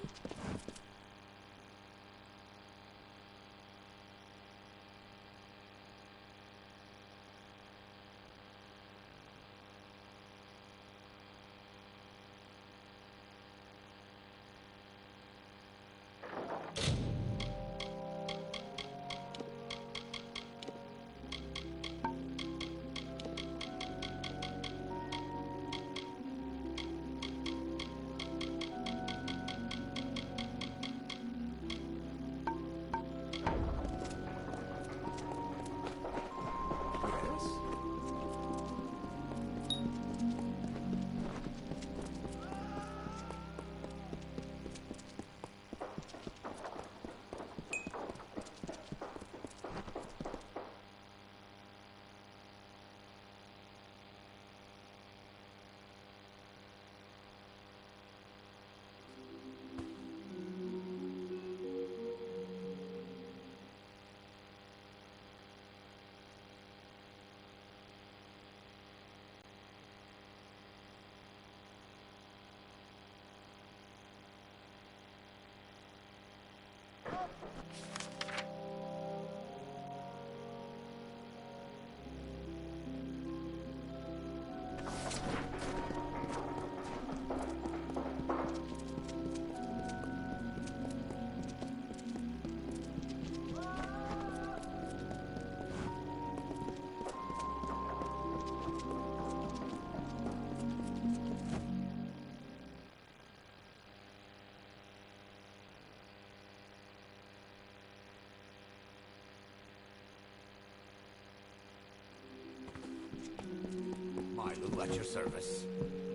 Milu, at your service.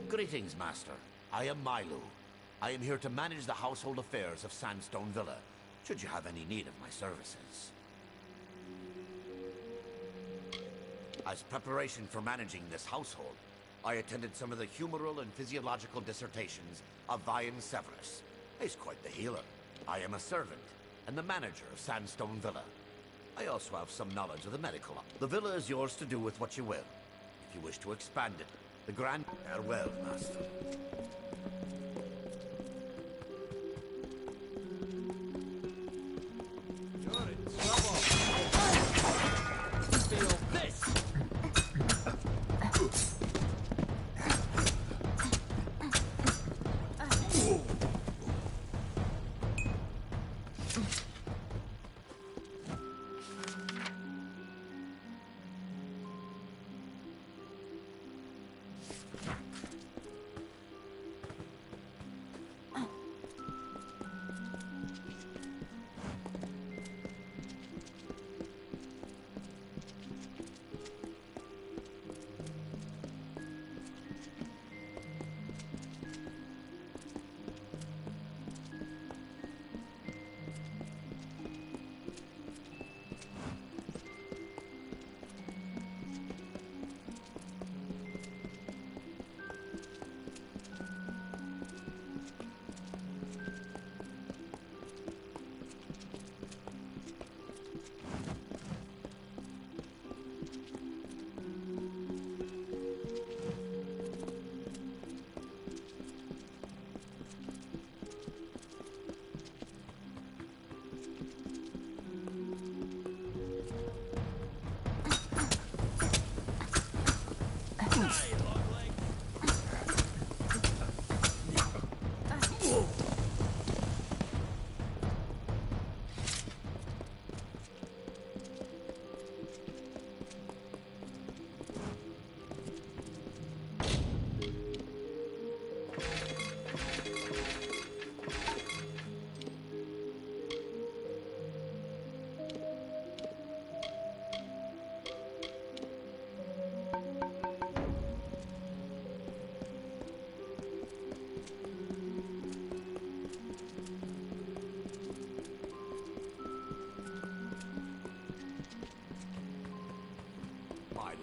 Greetings, Master. I am Milu. I am here to manage the household affairs of Sandstone Villa, should you have any need of my services. As preparation for managing this household, I attended some of the humoral and physiological dissertations of Vian Severus. He's quite the healer. I am a servant and the manager of Sandstone Villa. I also have some knowledge of the medical. The villa is yours to do with what you will. If you wish to expand it, the grand... Farewell, Master. You're in trouble. Feel this!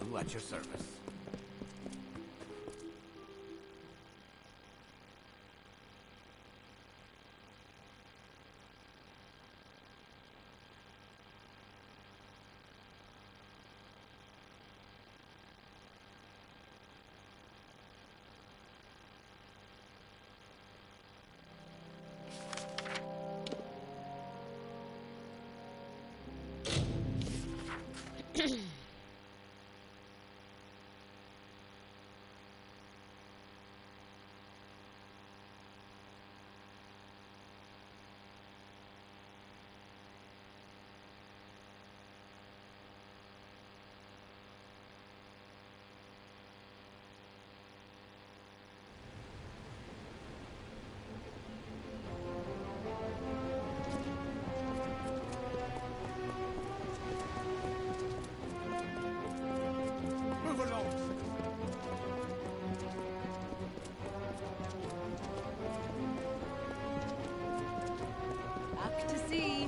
Alu at your service. Back to sea.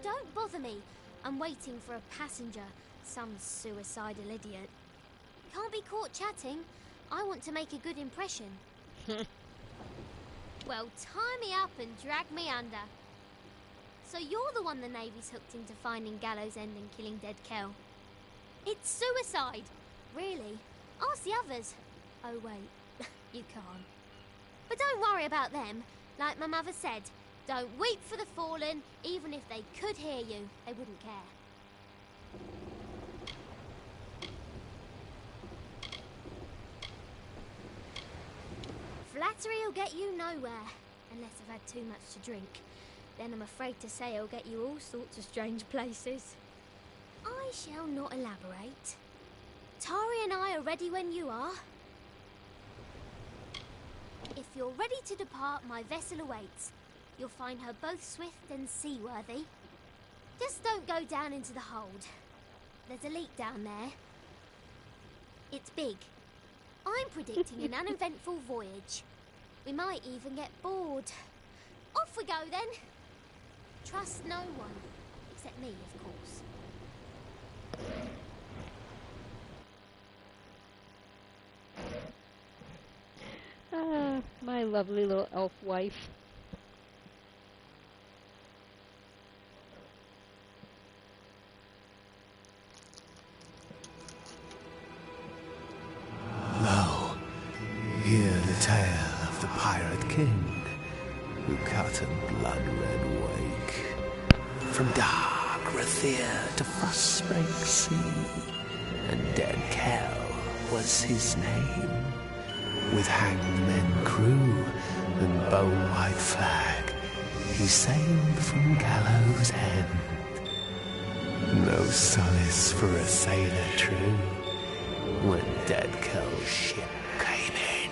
Don't bother me. I'm waiting for a passenger, some suicidal idiot. Can't be caught chatting. I want to make a good impression. Well, tie me up and drag me under. So you're the one the Navy's hooked into finding Gallows End and killing dead Kel. It's suicide! Really? Ask the others. Oh, wait. You can't. But don't worry about them. Like my mother said, don't weep for the fallen. Even if they could hear you, they wouldn't care. Flattery will get you nowhere. Unless I've had too much to drink. Then I'm afraid to say it'll get you all sorts of strange places. I shall not elaborate. Tari and I are ready when you are. If you're ready to depart, my vessel awaits. You'll find her both swift and seaworthy. Just don't go down into the hold. There's a leak down there. It's big. I'm predicting an uneventful voyage. We might even get bored. Off we go then. Trust no one, except me, of course. Ah, my lovely little elf wife. Lo, hear the tale of the pirate king who cut a blood-red wake from dark Rathir to frustrate sea, and dead Kel was his name. With hanged men crew and bone-white flag, he sailed from Gallows End. No solace for a sailor true when dead Kel's ship came in.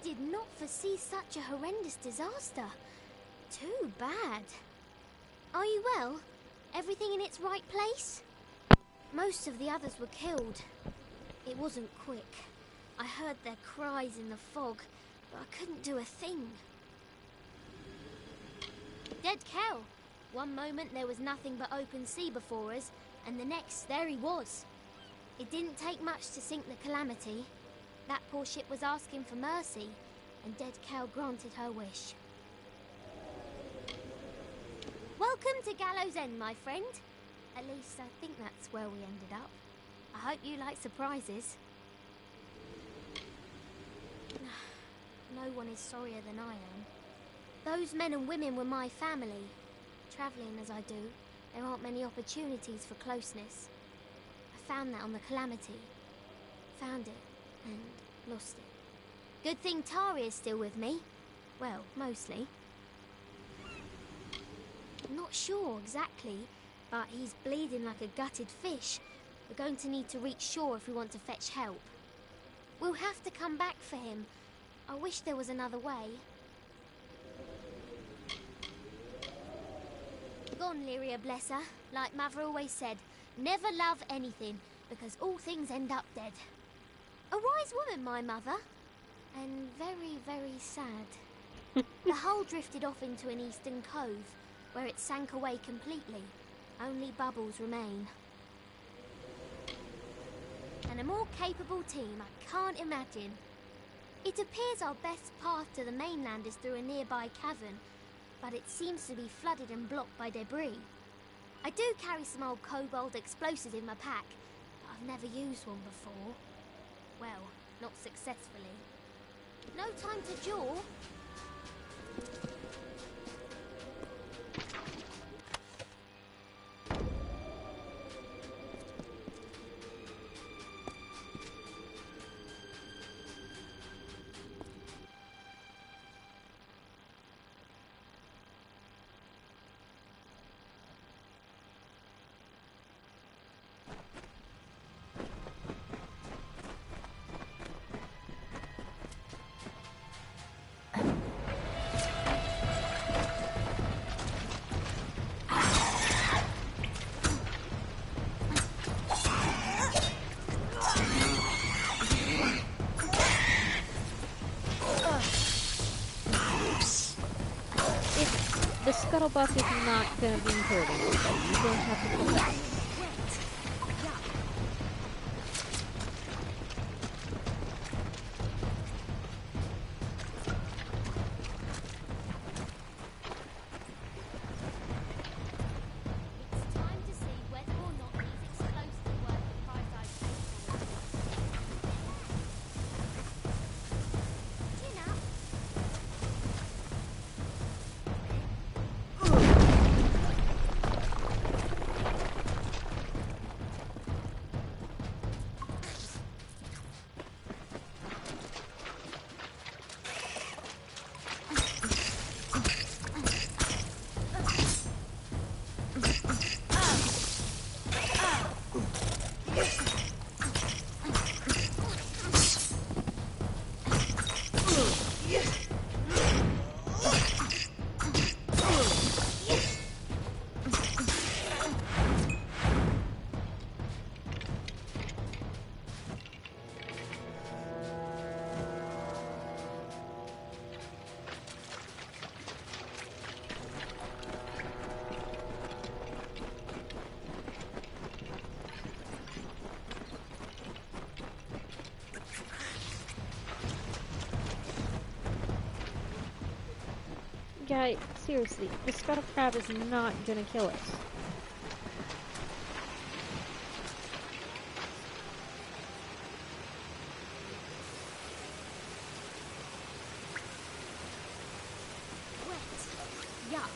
Did not foresee such a horrendous disaster. Too bad. Are you well? Everything in its right place? Most of the others were killed. It wasn't quick. I heard their cries in the fog, but I couldn't do a thing. Dead Kel. One moment there was nothing but open sea before us, and the next there he was. It didn't take much to sink the Calamity. That poor ship was asking for mercy, and dead Kel granted her wish. Welcome to Gallows End, my friend. At least I think that's where we ended up. I hope you like surprises. No one is sorrier than I am. Those men and women were my family. Travelling as I do, there aren't many opportunities for closeness. I found that on the Calamity. Found it, and lost it. Good thing Tari is still with me. Well, mostly. I'm not sure exactly, but he's bleeding like a gutted fish. We're going to need to reach shore if we want to fetch help. We'll have to come back for him. I wish there was another way. Gone, Lyria, bless her. Like Mother always said, never love anything, because all things end up dead. A wise woman, my mother. And very, very sad. The hull drifted off into an eastern cove, where it sank away completely. Only bubbles remain. And a more capable team I can't imagine. It appears our best path to the mainland is through a nearby cavern, but it seems to be flooded and blocked by debris. I do carry some old kobold explosives in my pack, but I've never used one before. Well, not successfully. No time to jaw. The scuttlebutt is not going to be hurting you, so you don't have to pull that. It's time to see whether or not these explosives are worth the price I paid for them. Chin up. Guy, seriously, the scuttle crab is not gonna kill us. Wet. Yuck.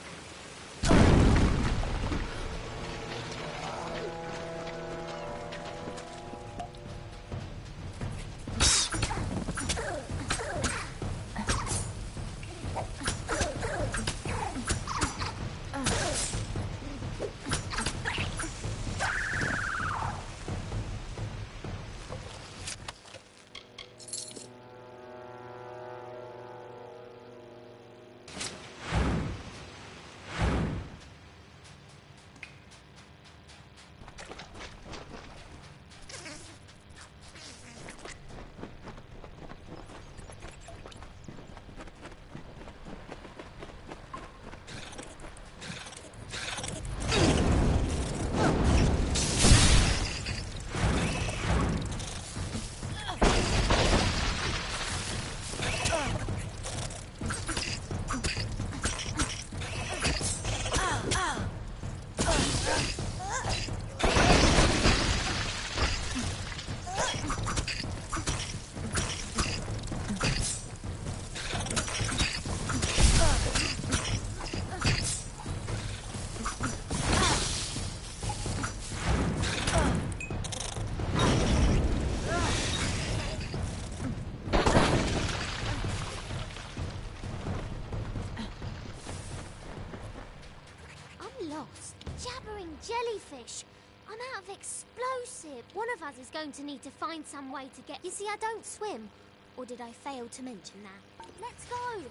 jellyfish. I'm out of explosive. One of us is going to need to find some way to get... You see, I don't swim. Or did I fail to mention that? Let's go!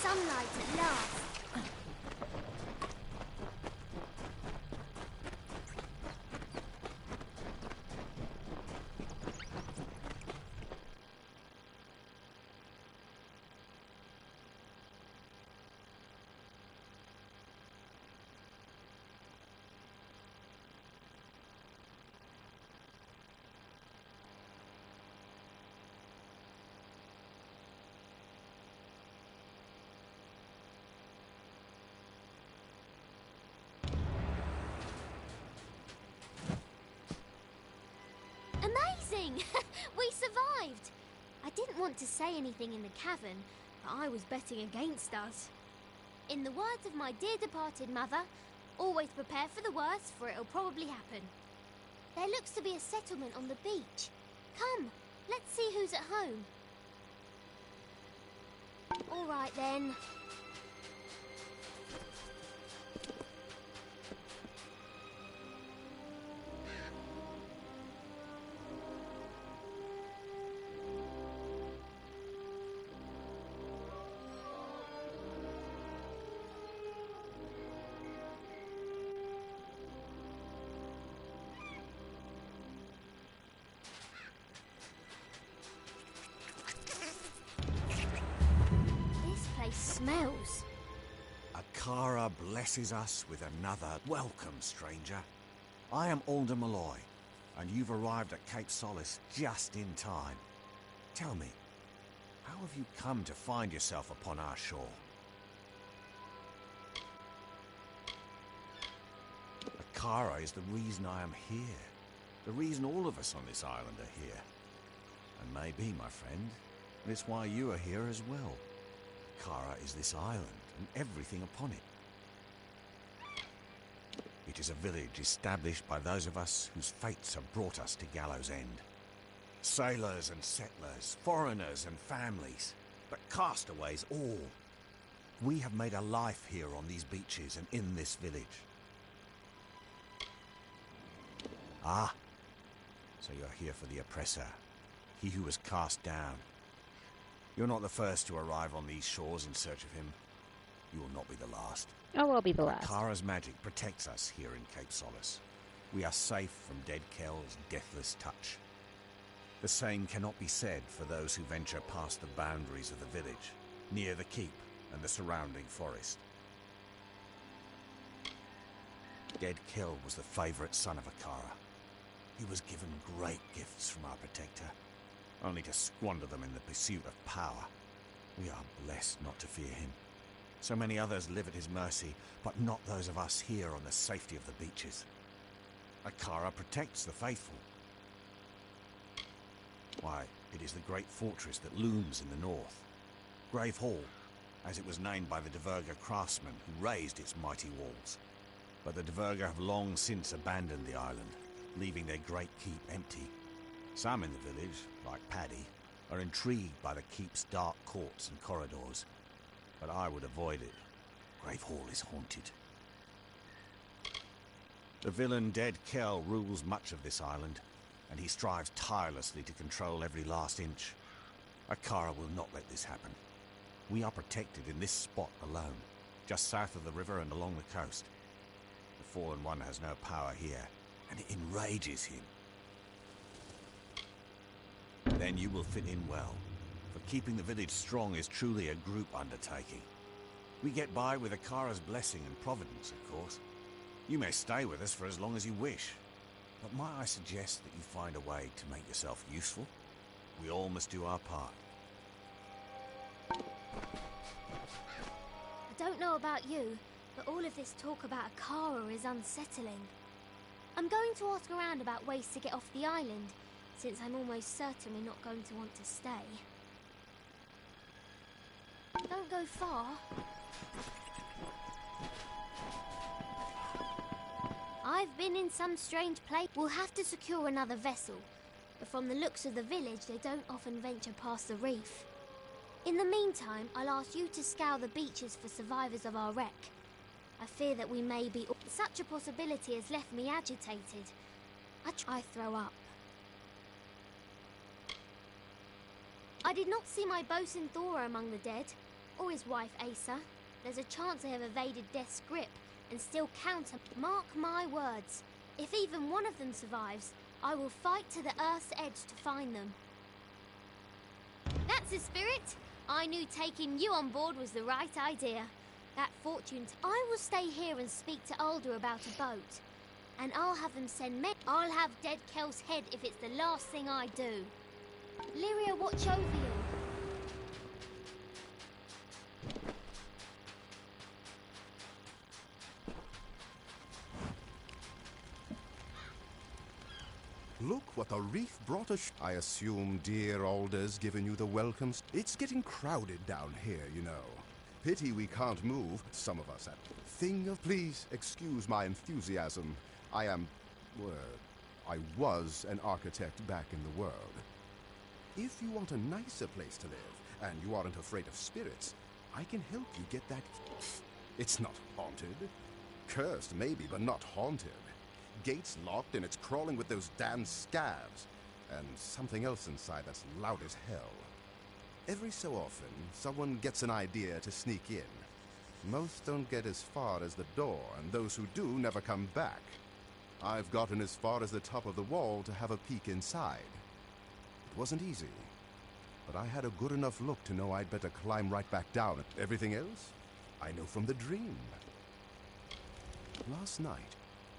Sunlight at last. Amazing! We survived! I didn't want to say anything in the cavern, but I was betting against us. In the words of my dear departed mother, always prepare for the worst, for it'll probably happen. There looks to be a settlement on the beach. Come, let's see who's at home. All right then. Smells. Akara blesses us with another welcome, stranger. I am Alder Malloy, and you've arrived at Cape Solace just in time. Tell me, how have you come to find yourself upon our shore? Akara is the reason I am here. The reason all of us on this island are here. And maybe, my friend, it's why you are here as well. Akara is this island and everything upon it. It is a village established by those of us whose fates have brought us to Gallows End. Sailors and settlers, foreigners and families, but castaways all. We have made a life here on these beaches and in this village. Ah, so you're here for the oppressor, he who was cast down. You're not the first to arrive on these shores in search of him. You will not be the last. Oh, I'll be the last. Kara's magic protects us here in Cape Solace. We are safe from Dead Kel's deathless touch. The same cannot be said for those who venture past the boundaries of the village, near the keep and the surrounding forest. Dead Kel was the favourite son of Akara. He was given great gifts from our protector, only to squander them in the pursuit of power. We are blessed not to fear him. So many others live at his mercy, but not those of us here on the safety of the beaches. Akara protects the faithful. Why, it is the great fortress that looms in the north. Grave Hall, as it was named by the Diverga craftsmen who raised its mighty walls. But the Diverga have long since abandoned the island, leaving their great keep empty. Some in the village, like Paddy, are intrigued by the keep's dark courts and corridors. But I would avoid it. Grave Hall is haunted. The villain Dead Kel rules much of this island, and he strives tirelessly to control every last inch. Akara will not let this happen. We are protected in this spot alone, just south of the river and along the coast. The Fallen One has no power here, and it enrages him. Then you will fit in well, for keeping the village strong is truly a group undertaking. We get by with Akara's blessing and providence, of course. You may stay with us for as long as you wish, but might I suggest that you find a way to make yourself useful? We all must do our part. I don't know about you, but all of this talk about Akara is unsettling. I'm going to ask around about ways to get off the island, since I'm almost certain we're not going to want to stay. Don't go far. I've been in some strange place. We'll have to secure another vessel, but from the looks of the village, they don't often venture past the reef. In the meantime, I'll ask you to scour the beaches for survivors of our wreck. I fear that we may be... Such a possibility has left me agitated. I throw up. I did not see my bosun Thora among the dead, or his wife Asa. There's a chance they have evaded death's grip and still counter. Mark my words, if even one of them survives, I will fight to the Earth's edge to find them. That's the spirit. I knew taking you on board was the right idea. That fortune... I will stay here and speak to Alder about a boat. And I'll have them send men. I'll have Dead Kel's head if it's the last thing I do. Lyria, watch over you. Look what the reef brought us. I assume dear Alder's given you the welcomes. It's getting crowded down here, you know. Pity we can't move, some of us. Please excuse my enthusiasm. I was an architect back in the world. If you want a nicer place to live, and you aren't afraid of spirits, I can help you get that. It's not haunted. Cursed, maybe, but not haunted. Gates locked, and it's crawling with those damn scabs. And something else inside that's loud as hell. Every so often, someone gets an idea to sneak in. Most don't get as far as the door, and those who do never come back. I've gotten as far as the top of the wall to have a peek inside. It wasn't easy, but I had a good enough look to know I'd better climb right back down. Everything else, I know from the dream. Last night,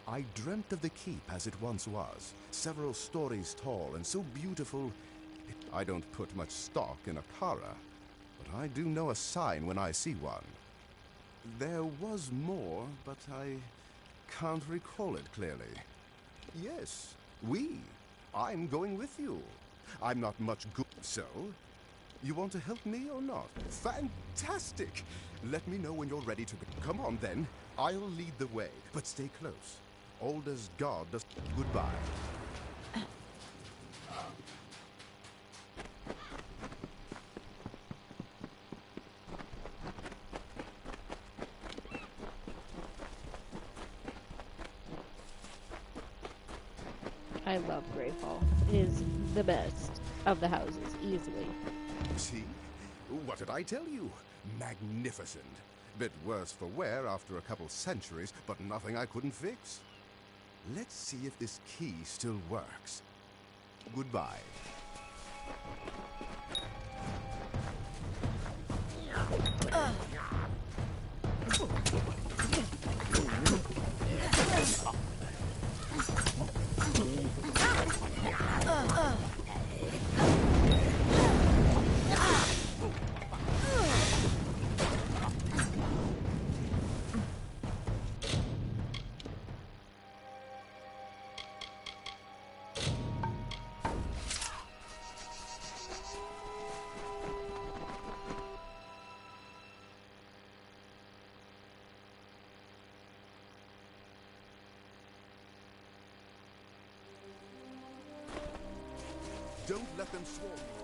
I dreamt of the keep as it once was, several stories tall and so beautiful. I don't put much stock in Akara, but I do know a sign when I see one. There was more, but I can't recall it clearly. Yes, I'm going with you. I'm not much good, so you want to help me or not? Fantastic! Let me know when you're ready to... Come on, then. I'll lead the way, but stay close. Alder's guard does... Goodbye. I love Greyfall. It is the best of the houses, easily. See? What did I tell you? Magnificent. Bit worse for wear after a couple centuries, but nothing I couldn't fix. Let's see if this key still works. Goodbye. Don't let them swarm you.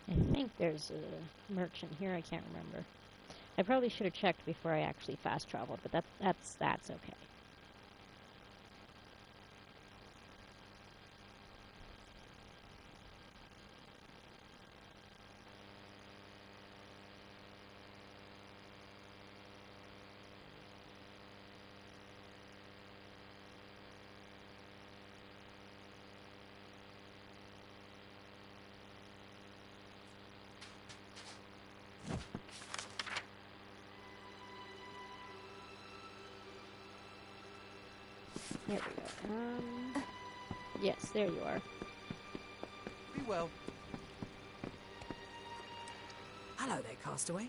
I think there's a merchant here. I can't remember. I probably should have checked before I actually fast traveled, but that's okay. There we go. Yes, there you are. Be well. Hello there, Castaway.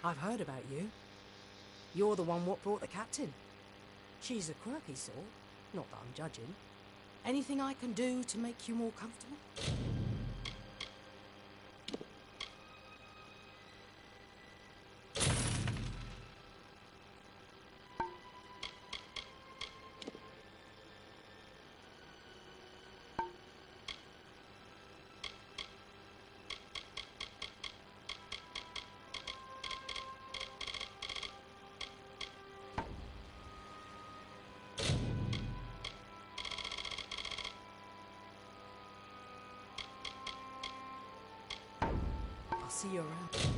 I've heard about you. You're the one what brought the captain. She's a quirky sort. Not that I'm judging. Anything I can do to make you more comfortable? See you around.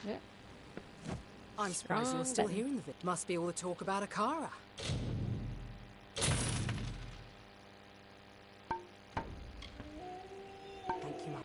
Yeah. I'm surprised you're still button. here in the village. Must be all the talk about Akara. Thank you, Mum.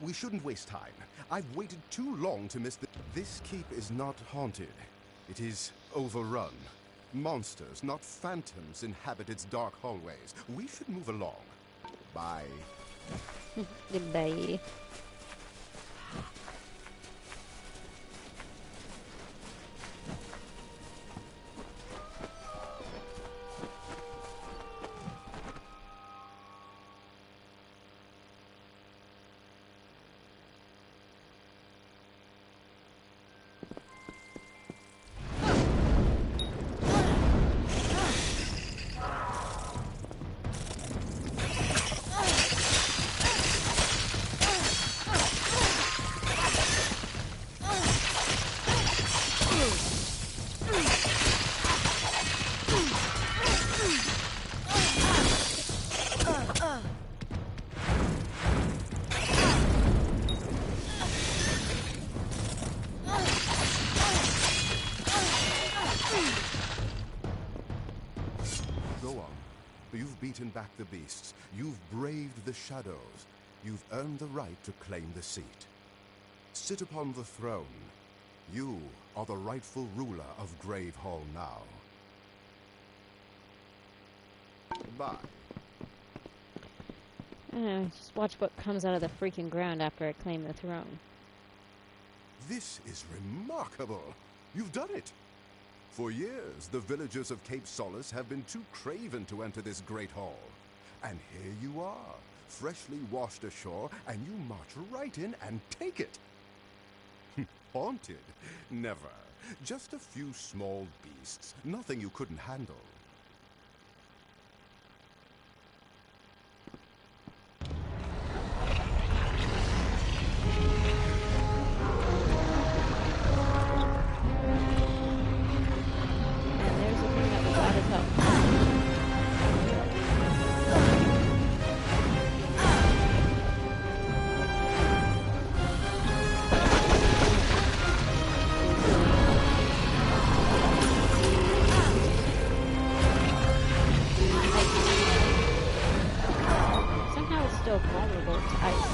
We shouldn't waste time. I've waited too long to miss the... This keep is not haunted. It is overrun. Monsters, not phantoms, inhabit its dark hallways. We should move along. Bye. Goodbye. You've beaten back the beasts. You've braved the shadows. You've earned the right to claim the seat. Sit upon the throne. You are the rightful ruler of Gravehall now. Bye. Just watch what comes out of the freaking ground after I claim the throne. This is remarkable. You've done it. For years, the villagers of Cape Solace have been too craven to enter this great hall. And here you are, freshly washed ashore, and you march right in and take it. Haunted? Never. Just a few small beasts. Nothing you couldn't handle. And there's a thing that was loud as hell. Somehow it's still vulnerable to ice.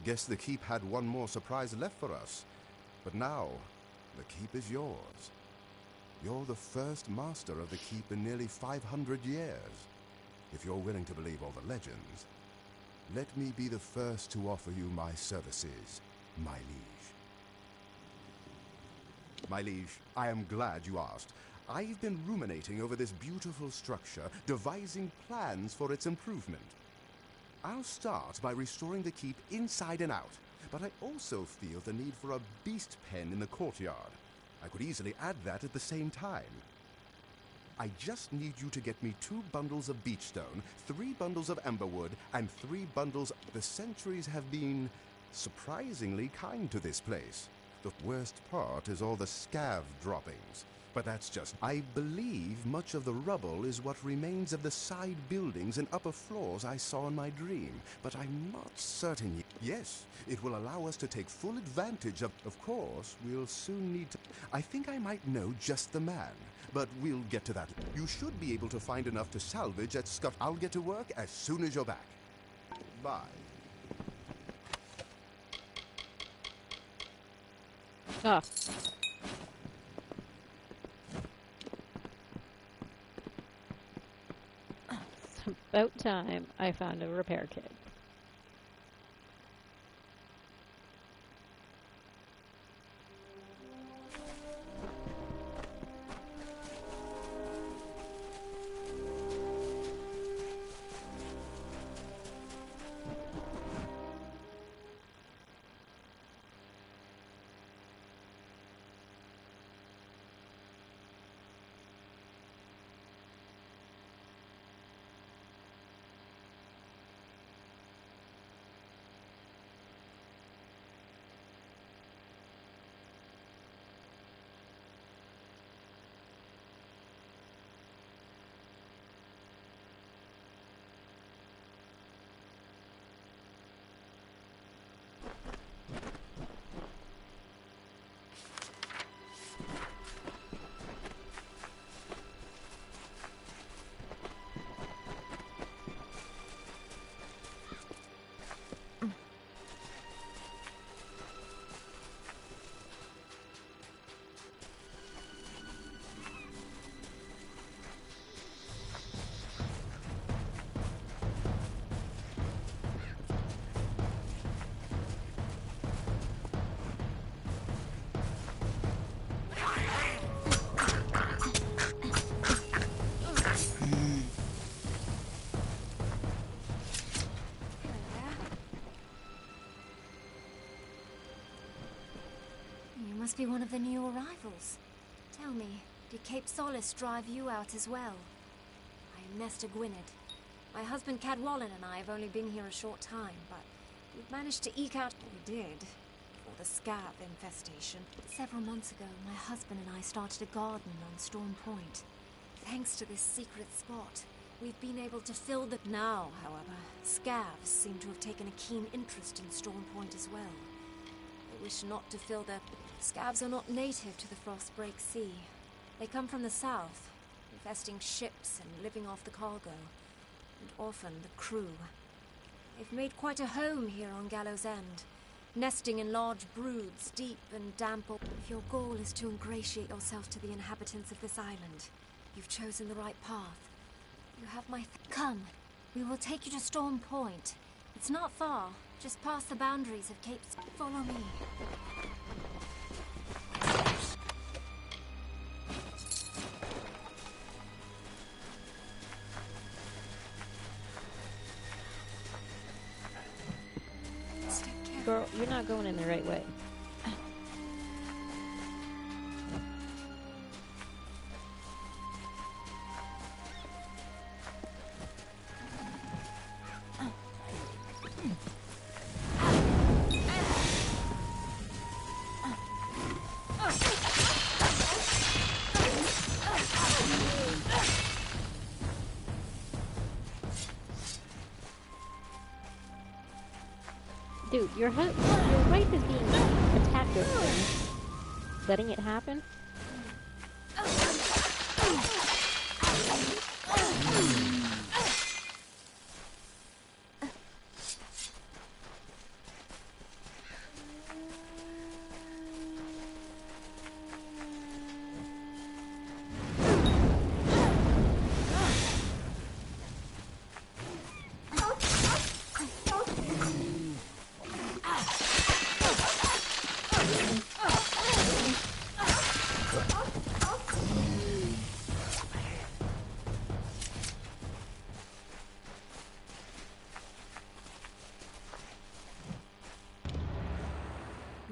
Guess the keep had one more surprise left for us. But now, the keep is yours. You're the first master of the keep in nearly 500 years. If you're willing to believe all the legends, let me be the first to offer you my services, my liege. My liege, I am glad you asked. I've been ruminating over this beautiful structure, devising plans for its improvement. I'll start by restoring the keep inside and out, but I also feel the need for a beast pen in the courtyard. I could easily add that at the same time. I just need you to get me 2 bundles of beech stone, 3 bundles of emberwood, and 3 bundles. The centuries have been surprisingly kind to this place. The worst part is all the scav droppings. But that's just... I believe much of the rubble is what remains of the side buildings and upper floors I saw in my dream, but I'm not certain yet. Yes, it will allow us to take full advantage of... Of course, we'll soon need to... I think I might know just the man, but we'll get to that. You should be able to find enough to salvage at Scuff. I'll get to work as soon as you're back. Bye. Ah. It's about time I found a repair kit. Must be one of the new arrivals. Tell me, did Cape Solace drive you out as well? I am Nesta Gwynedd. My husband Cadwallon and I have only been here a short time, but we've managed to eke out what we did before the scab infestation. Several months ago, my husband and I started a garden on Storm Point. Thanks to this secret spot, we've been able to fill the... Now, however, scabs seem to have taken a keen interest in Storm Point as well. They wish not to fill their... Scabs are not native to the Frostbreak Sea. They come from the south, infesting ships and living off the cargo, and often the crew. They've made quite a home here on Gallows End, nesting in large broods, deep and damp. If your goal is to ingratiate yourself to the inhabitants of this island, you've chosen the right path. You have my... Come, we will take you to Storm Point. It's not far, just past the boundaries of Cape... Follow me. Girl, you're not going in the right way. Dude, your wife is being attacked over there. Letting it happen?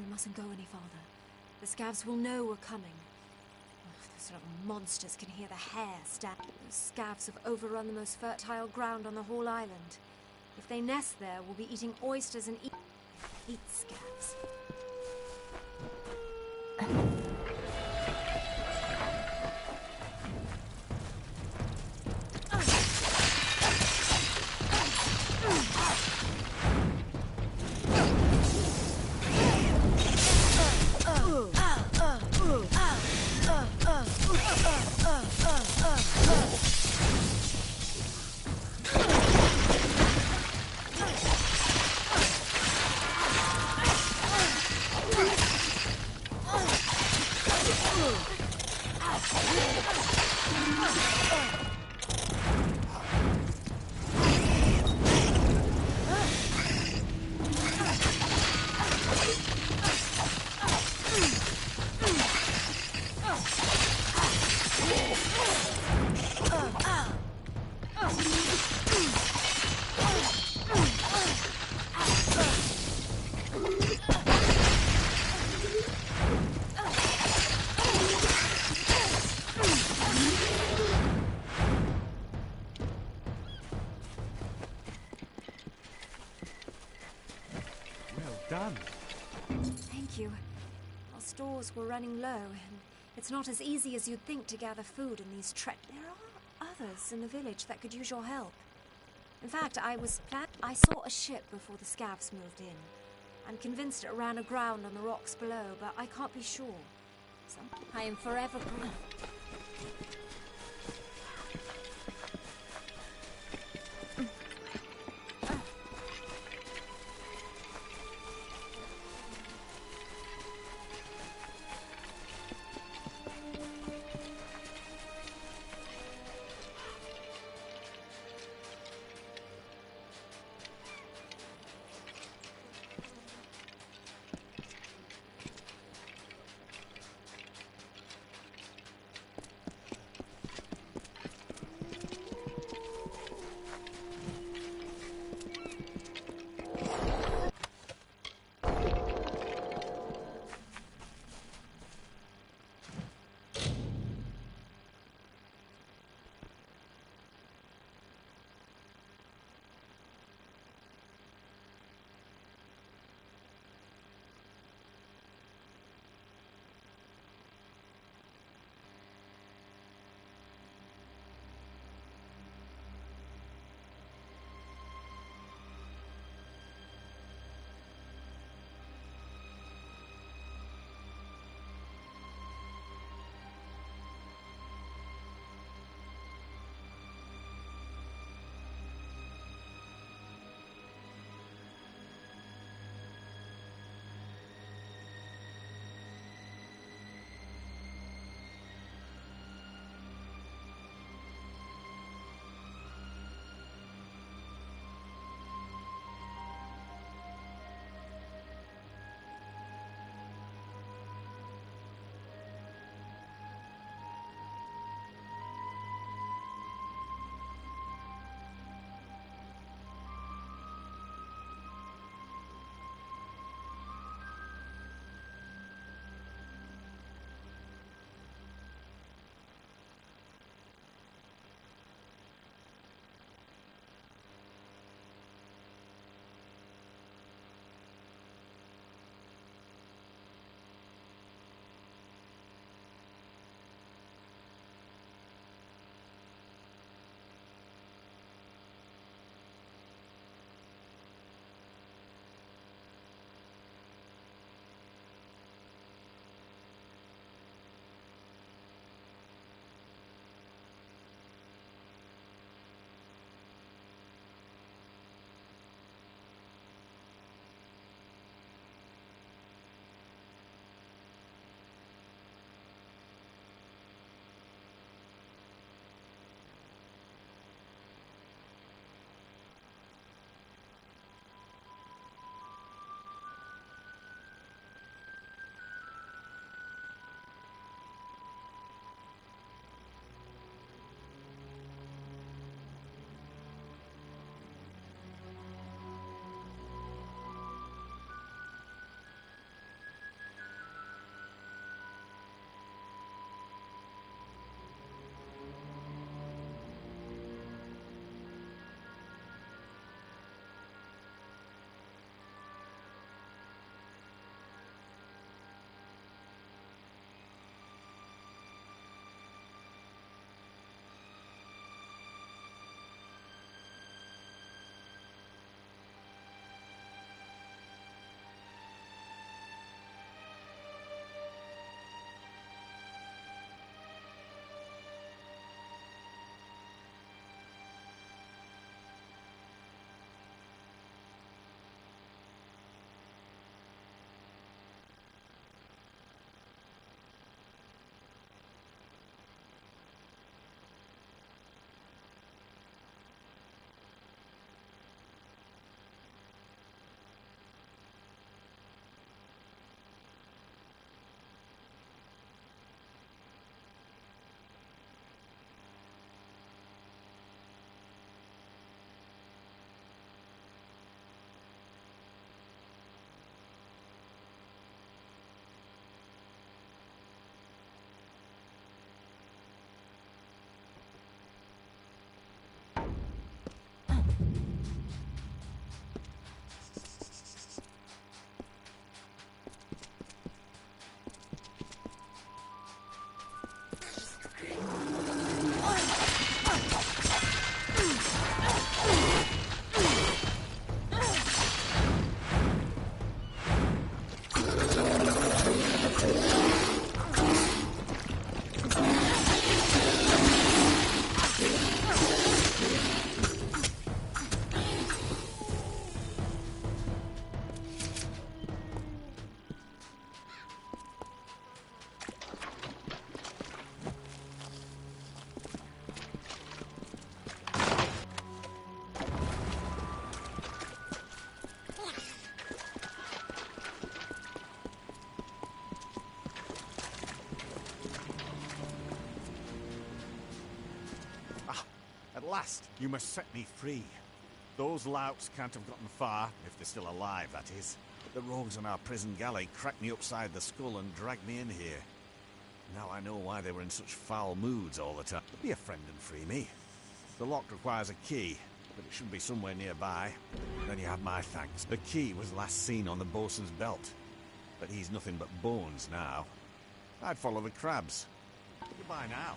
Mustn't go any farther. The scabs will know we're coming. Those little monsters can hear the hair stand. Those scabs have overrun the most fertile ground on the whole island. If they nest there, we'll be eating oysters and eat scabs. Done. Thank you. Our stores were running low, and it's not as easy as you'd think to gather food in these There are others in the village that could use your help. In fact, I saw a ship before the scabs moved in. I'm convinced it ran aground on the rocks below, but I can't be sure. I am forever grateful. At last, you must set me free. Those louts can't have gotten far, if they're still alive, that is. The rogues on our prison galley cracked me upside the skull and dragged me in here. Now I know why they were in such foul moods all the time. Be a friend and free me. The lock requires a key, but it should be somewhere nearby. Then you have my thanks. The key was last seen on the bosun's belt, but he's nothing but bones now. I'd follow the crabs. Goodbye now.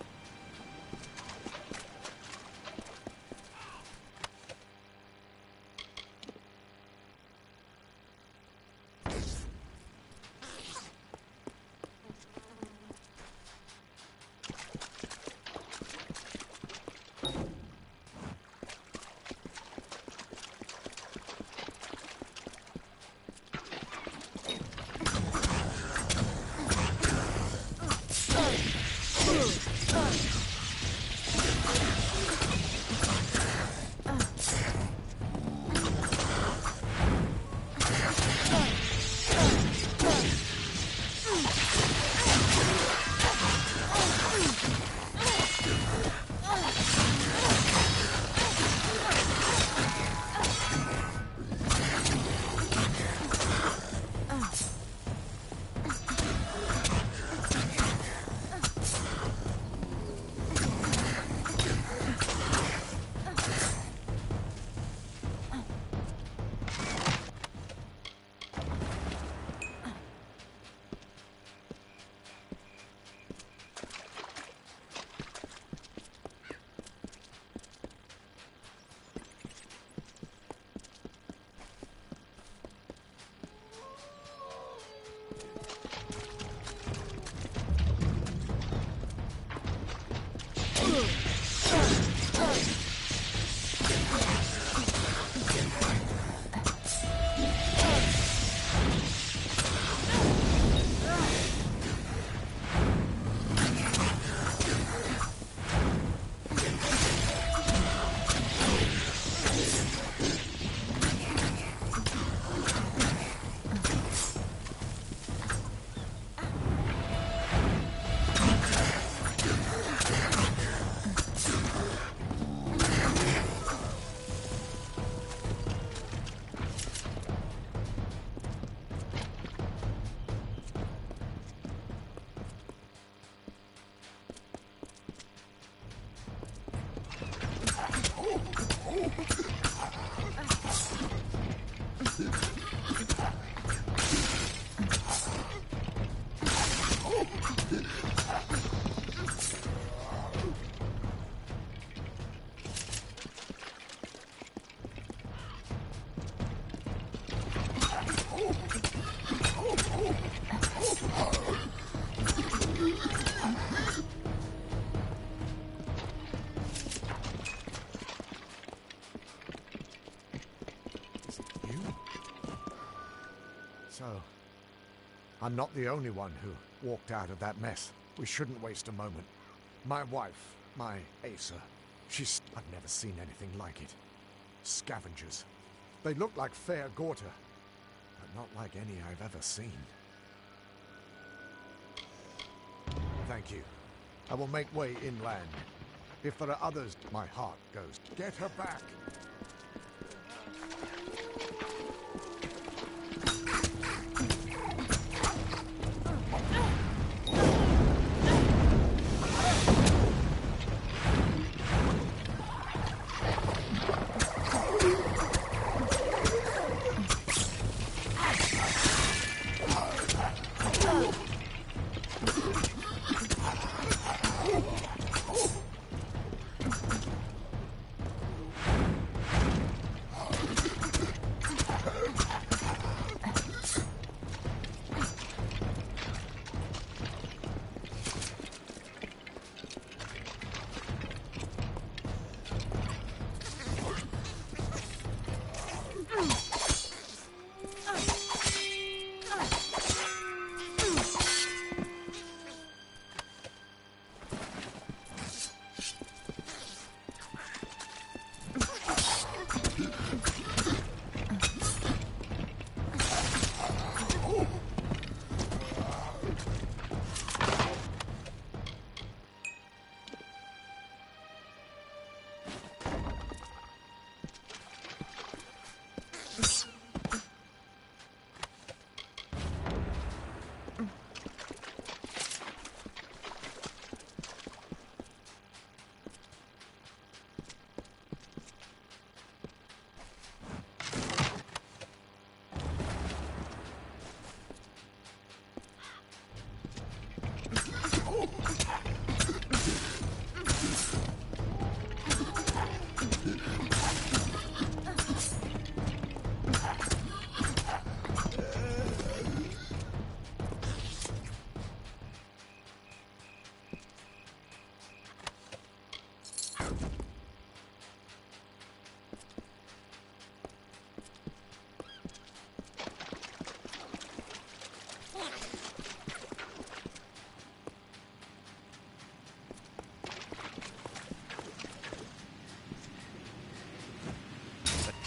So, I'm not the only one who walked out of that mess. We shouldn't waste a moment. My wife, my Asa, I've never seen anything like it. Scavengers. They look like fair Gorta, but not like any I've ever seen. Thank you. I will make way inland. If there are others, my heart goes. Get her back!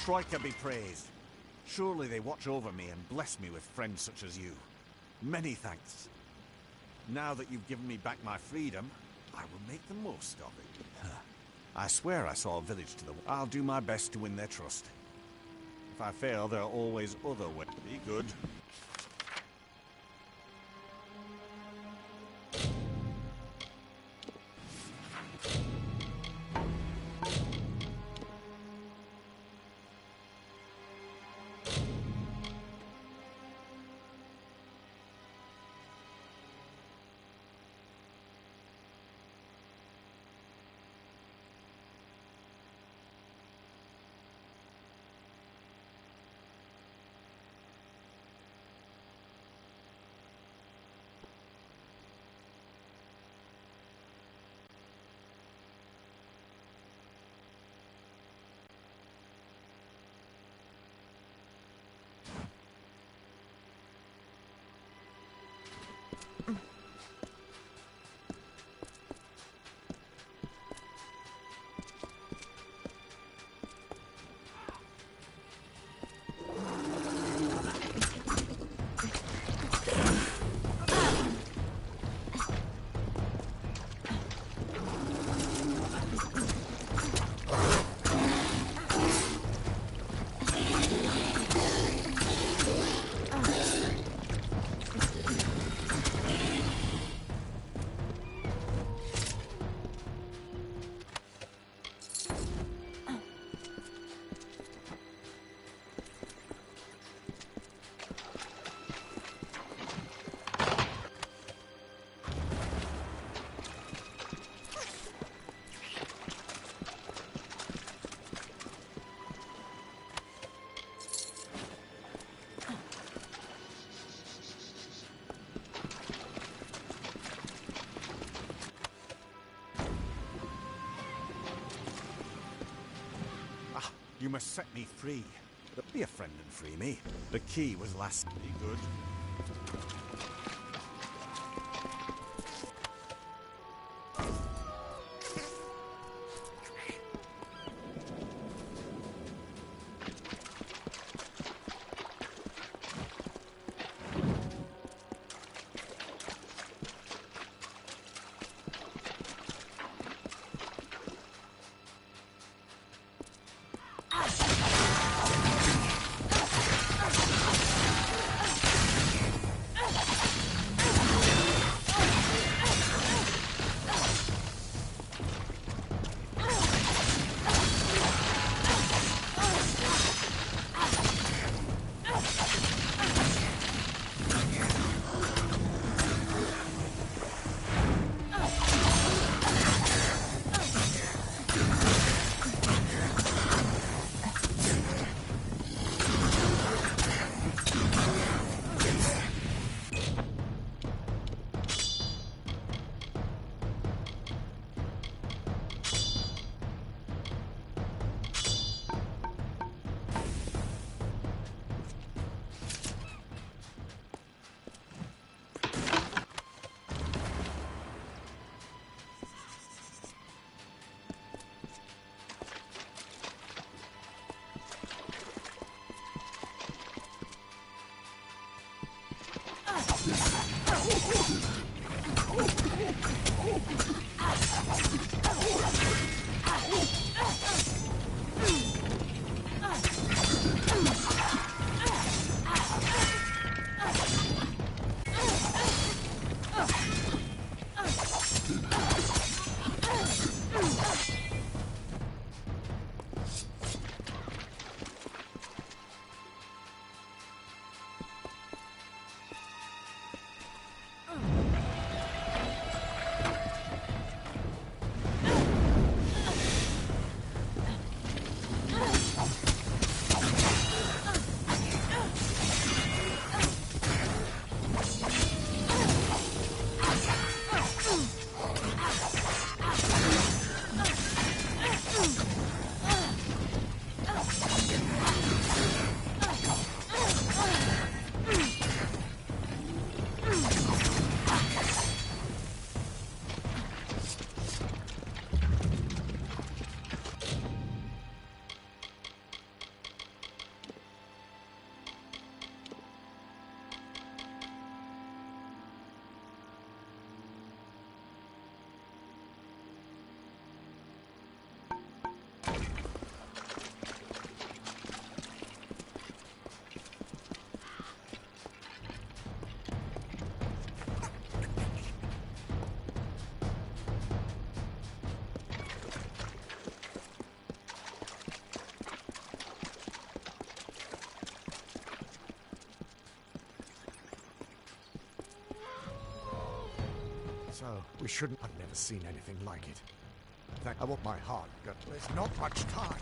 Troika be praised. Surely they watch over me and bless me with friends such as you. Many thanks. Now that you've given me back my freedom, I will make the most of it. I swear I saw a village to the... I'll do my best to win their trust. If I fail, there are always other ways. Be good. You must set me free. Be a friend and free me. The key was last. Be good. We shouldn't. I've never seen anything like it. I want my heart. There's not much time.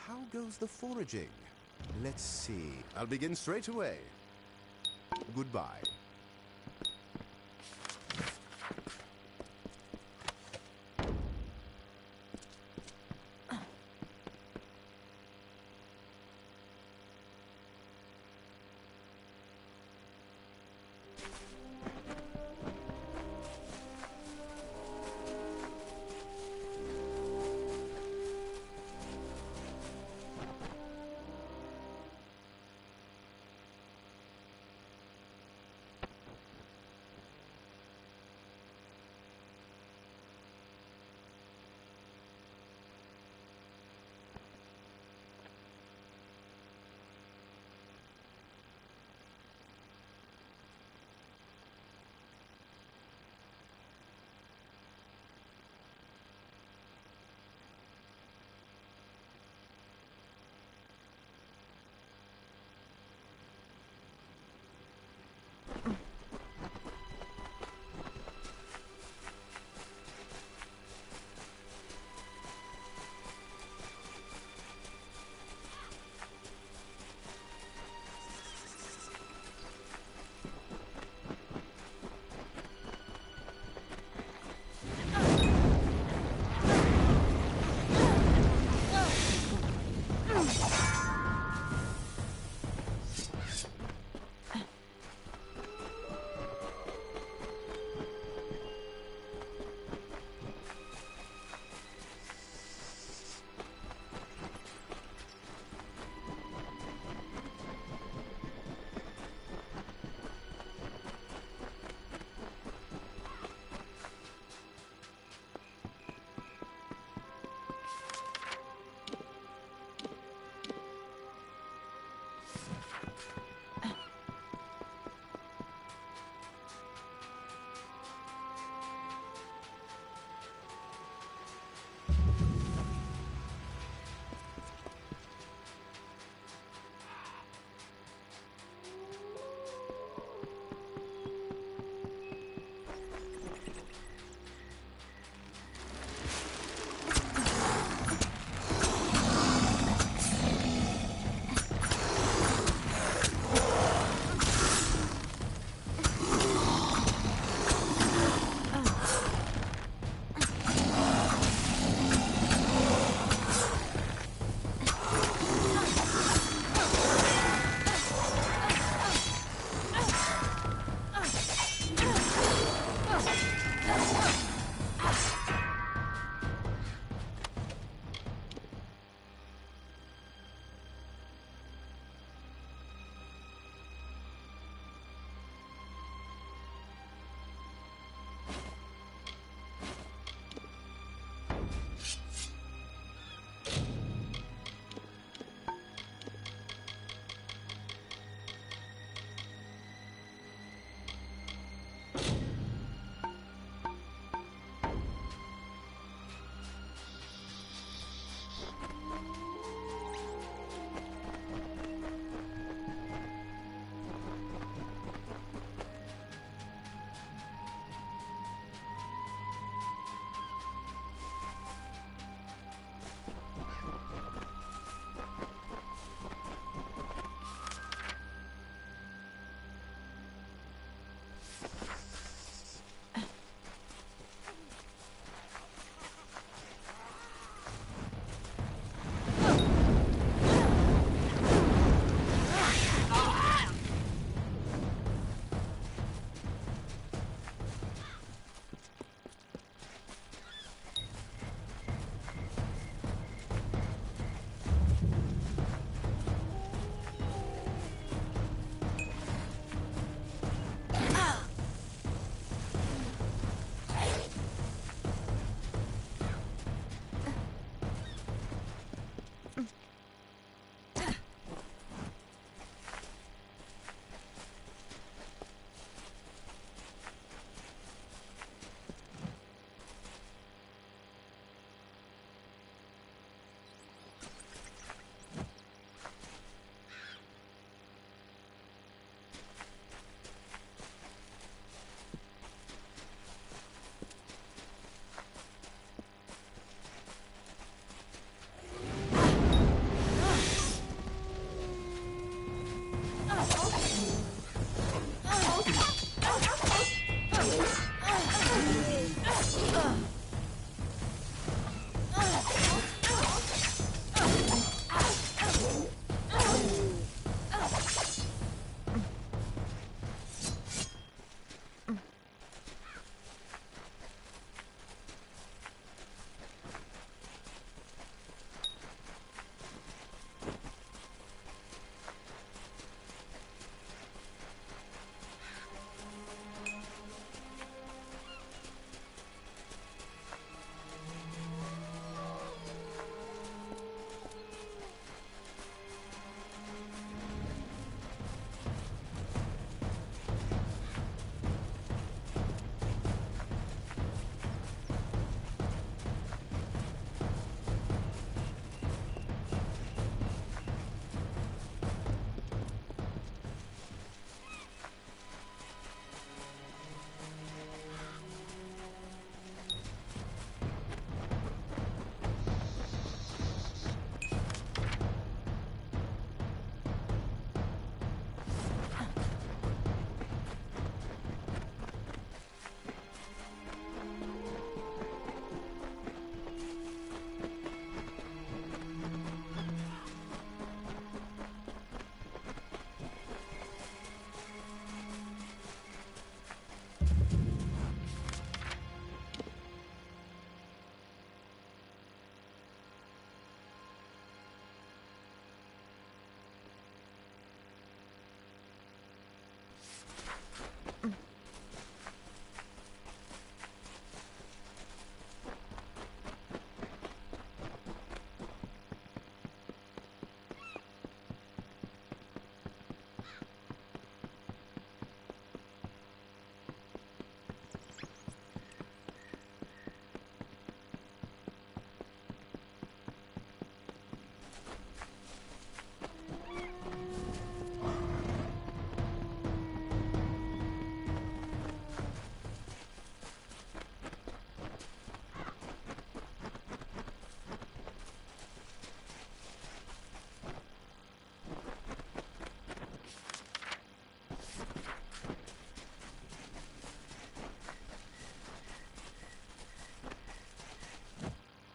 How goes the foraging? Let's see. I'll begin straight away. Goodbye.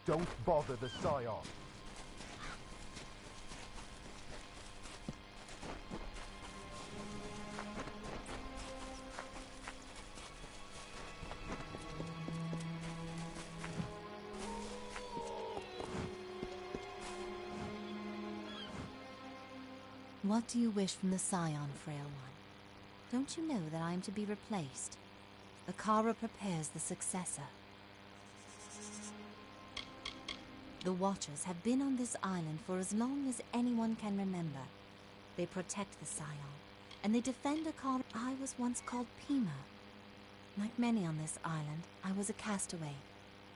Don't bother the Scion. What do you wish from the Scion, Frail One? Don't you know that I am to be replaced? Akara prepares the successor. The Watchers have been on this island for as long as anyone can remember. They protect the Scion, and they defend Akara. I was once called Pima. Like many on this island, I was a castaway,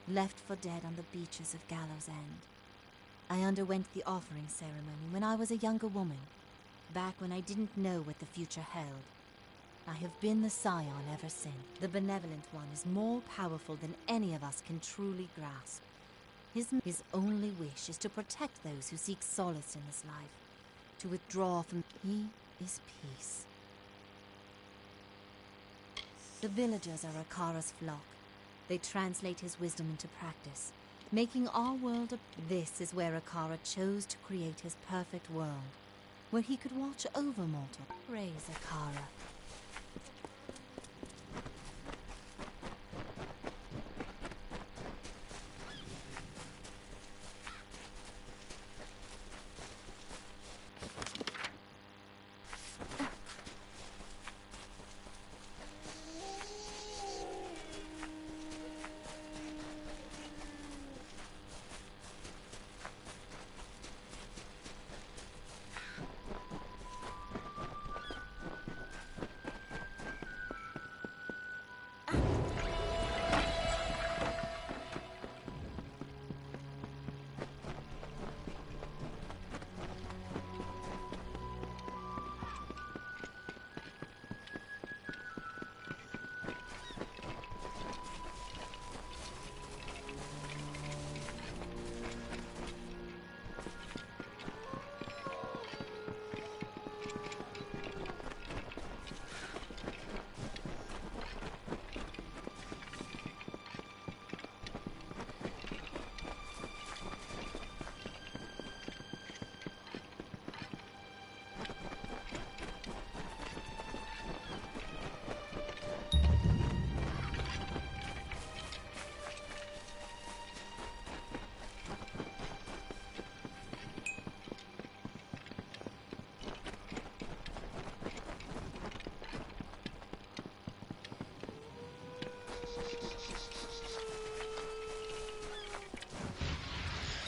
left for dead on the beaches of Gallows End. I underwent the offering ceremony when I was a younger woman, back when I didn't know what the future held. I have been the Scion ever since. The Benevolent One is more powerful than any of us can truly grasp. His only wish is to protect those who seek solace in this life, to withdraw from... He is peace. The villagers are Akara's flock. They translate his wisdom into practice, making our world a... This is where Akara chose to create his perfect world, where he could watch over mortal. Praise Akara.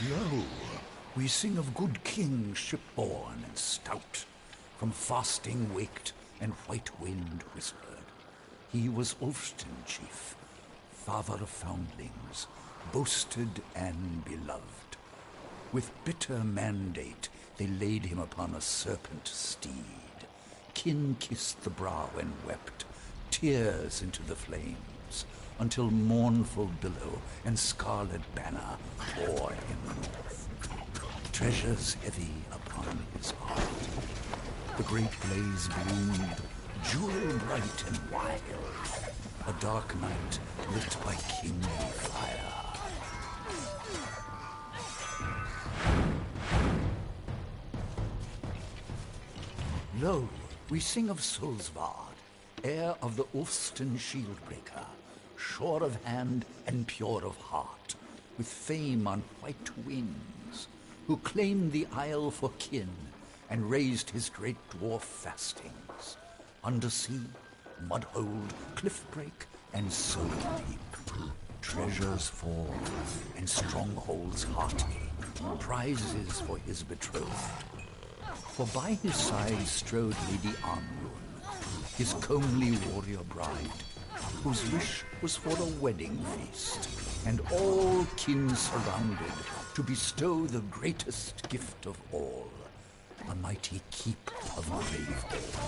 Lo, we sing of good kings shipborne and stout, from fasting waked and white wind whispered. He was Ulfston chief, father of foundlings, boasted and beloved. With bitter mandate they laid him upon a serpent steed. Kin kissed the brow and wept, tears into the flames, until mournful billow and scarlet banner bore him north. Treasures heavy upon his heart. The great blaze bloomed, jewel bright and wild, a dark night lit by kingly fire. Lo, we sing of Solsvard, heir of the Ulfston Shieldbreaker, sure of hand and pure of heart, with fame on white wings, who claimed the isle for kin and raised his great dwarf fastings. Undersea, mudhold, cliffbreak, and soul deep. Treasures fall, and strongholds hearty, prizes for his betrothed. For by his side strode Lady Anrun, his comely warrior bride, whose wish was for a wedding feast, and all kin surrounded to bestow the greatest gift of all, a mighty keep of Gravehold.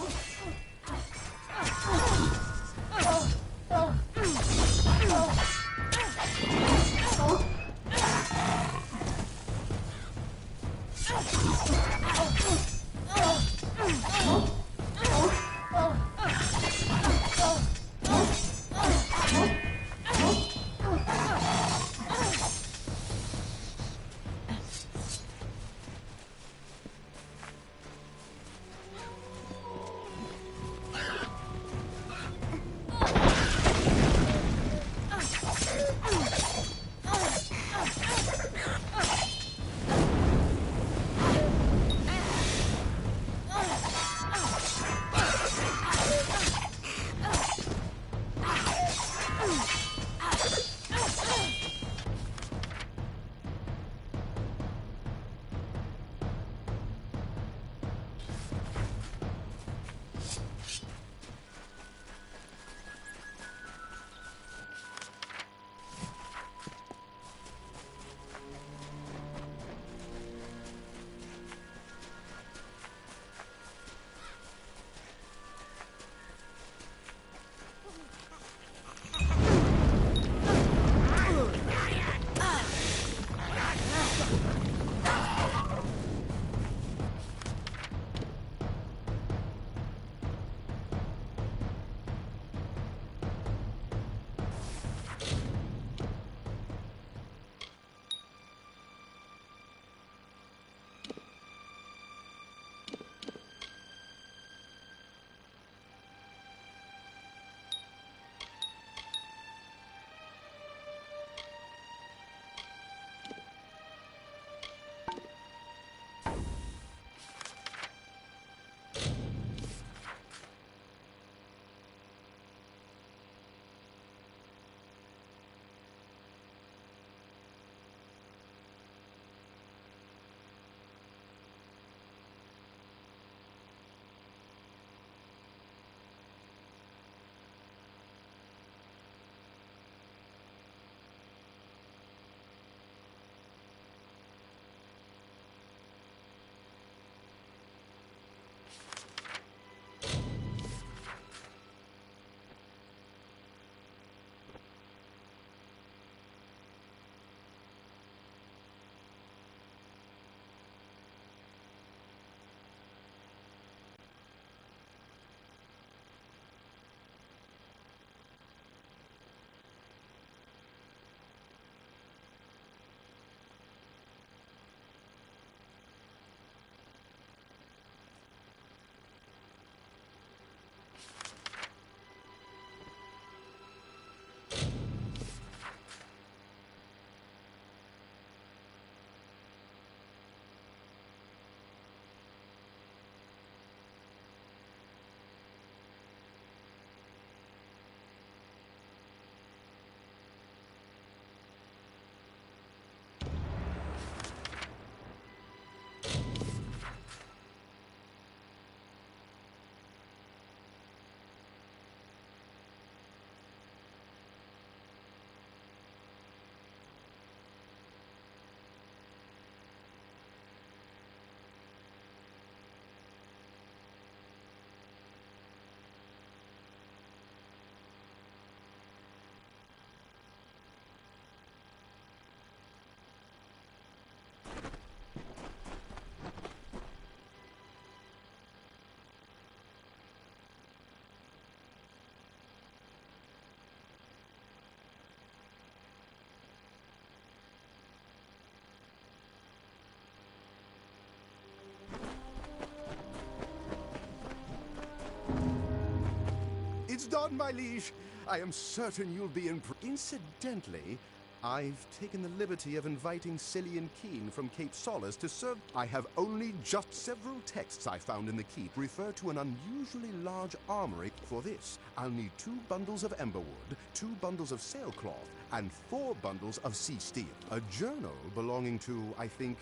done, my liege. I am certain you'll be Incidentally, I've taken the liberty of inviting Cillian Keen from Cape Solace to serve. I have only just several texts I found in the keep refer to an unusually large armory. For this, I'll need 2 bundles of emberwood, 2 bundles of sailcloth, and 4 bundles of sea steel. A journal belonging to, I think,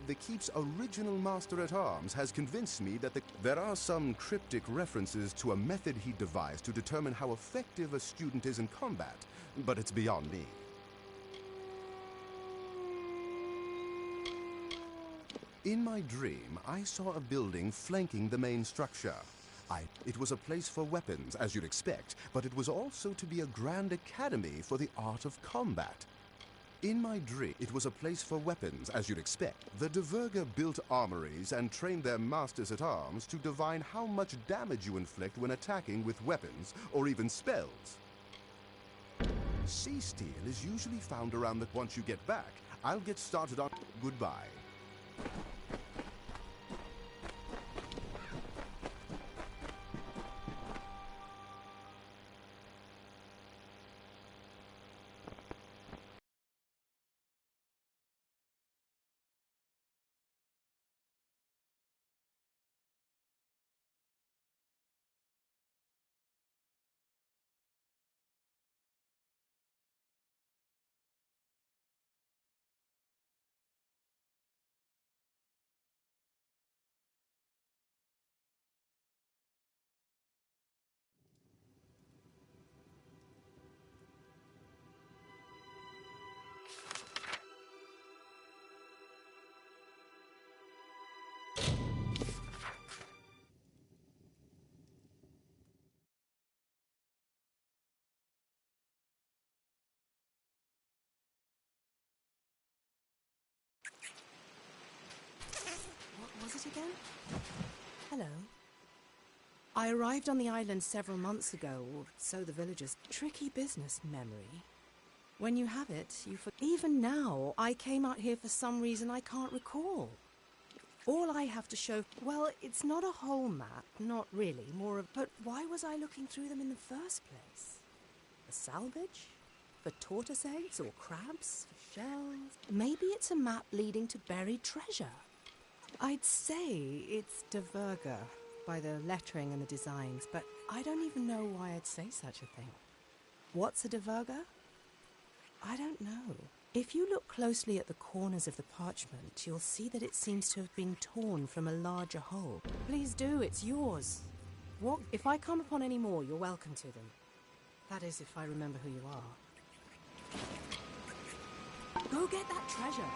the keep's original master-at-arms has convinced me that there are some cryptic references to a method he devised to determine how effective a student is in combat, but it's beyond me. In my dream, I saw a building flanking the main structure. It was a place for weapons, as you'd expect, but it was also to be a grand academy for the art of combat. In my dream, it was a place for weapons, as you'd expect. The Diverga built armories and trained their masters-at-arms to divine how much damage you inflict when attacking with weapons or even spells. Sea steel is usually found around once you get back, I'll get started on... Goodbye. What was it again? Hello. I arrived on the island several months ago, or so the villagers... Tricky business, memory. When you have it, Even now, I came out here for some reason I can't recall. All I have to show... Well, it's not a whole map, not really, more of... But why was I looking through them in the first place? For salvage? For tortoise eggs or crabs? For shells? Maybe it's a map leading to buried treasure. I'd say it's Diverga by the lettering and the designs, but I don't even know why I'd say such a thing. What's a Diverga? I don't know. If you look closely at the corners of the parchment, you'll see that it seems to have been torn from a larger whole. Please do, it's yours. What? If I come upon any more, you're welcome to them. That is, if I remember who you are. Go get that treasure.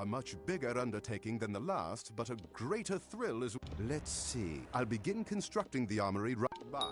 A much bigger undertaking than the last, but a greater thrill is... Let's see. I'll begin constructing the armory right by.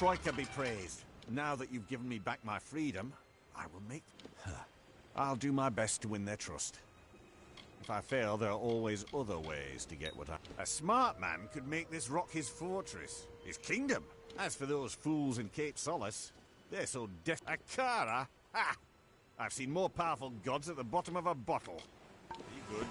Troika be praised. Now that you've given me back my freedom, I will make... I'll do my best to win their trust. If I fail, there are always other ways to get what I... A smart man could make this rock his fortress, his kingdom. As for those fools in Cape Solace, they're so deaf... Akara? Ha! I've seen more powerful gods at the bottom of a bottle. Be good.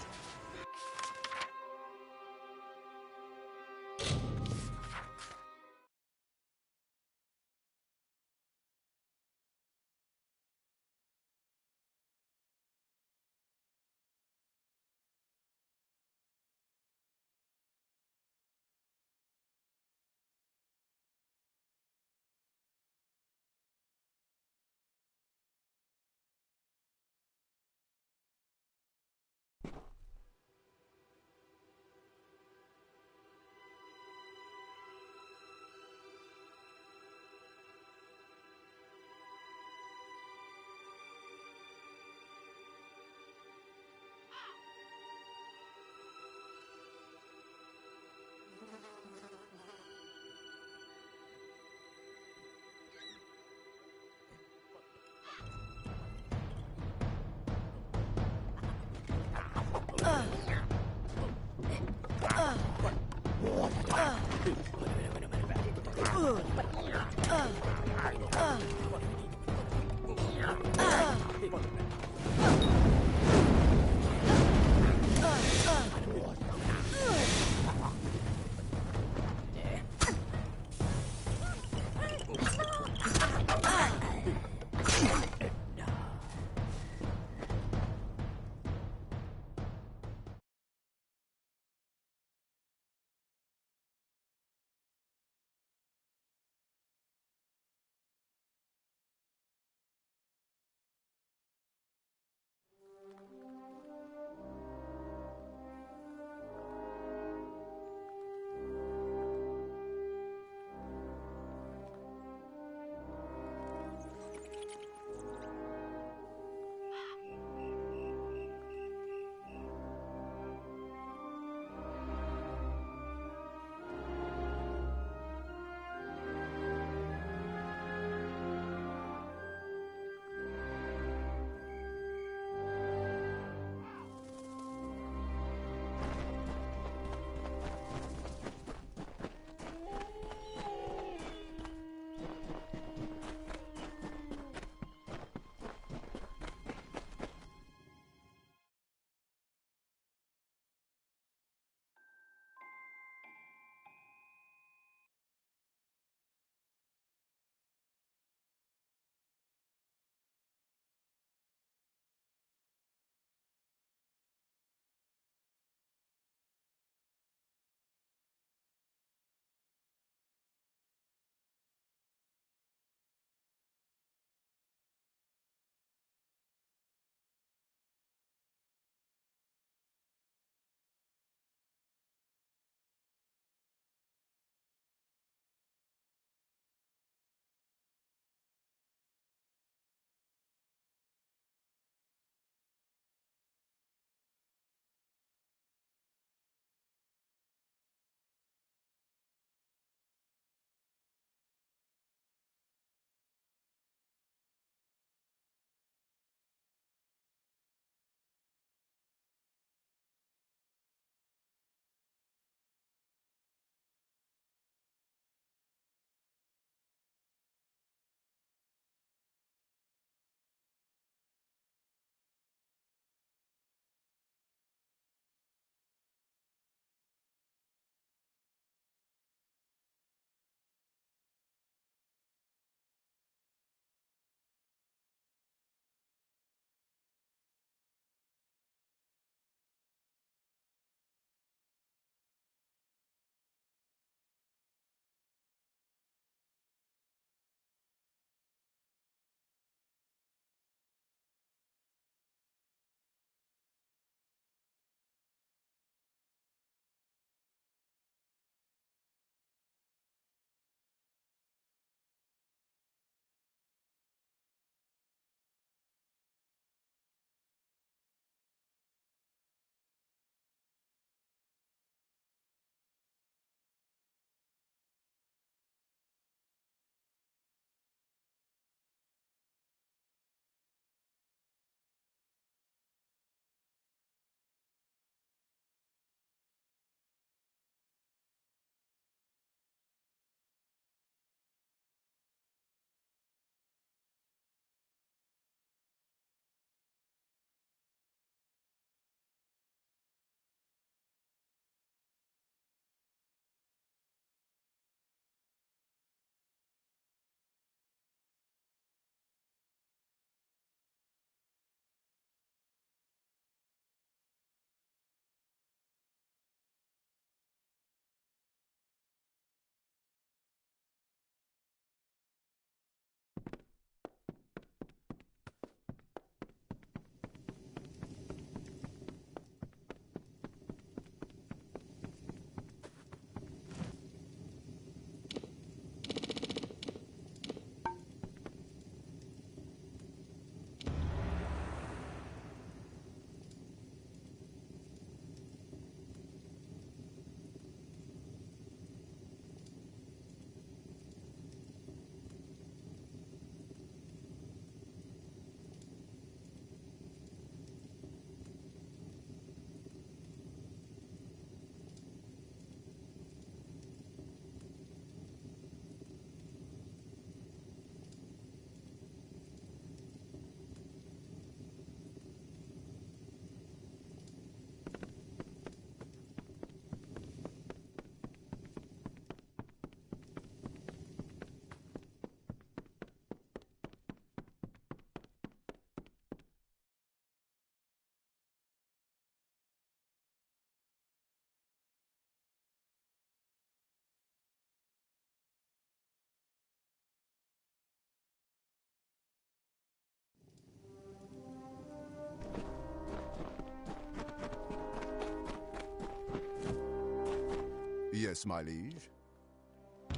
Yes, my liege.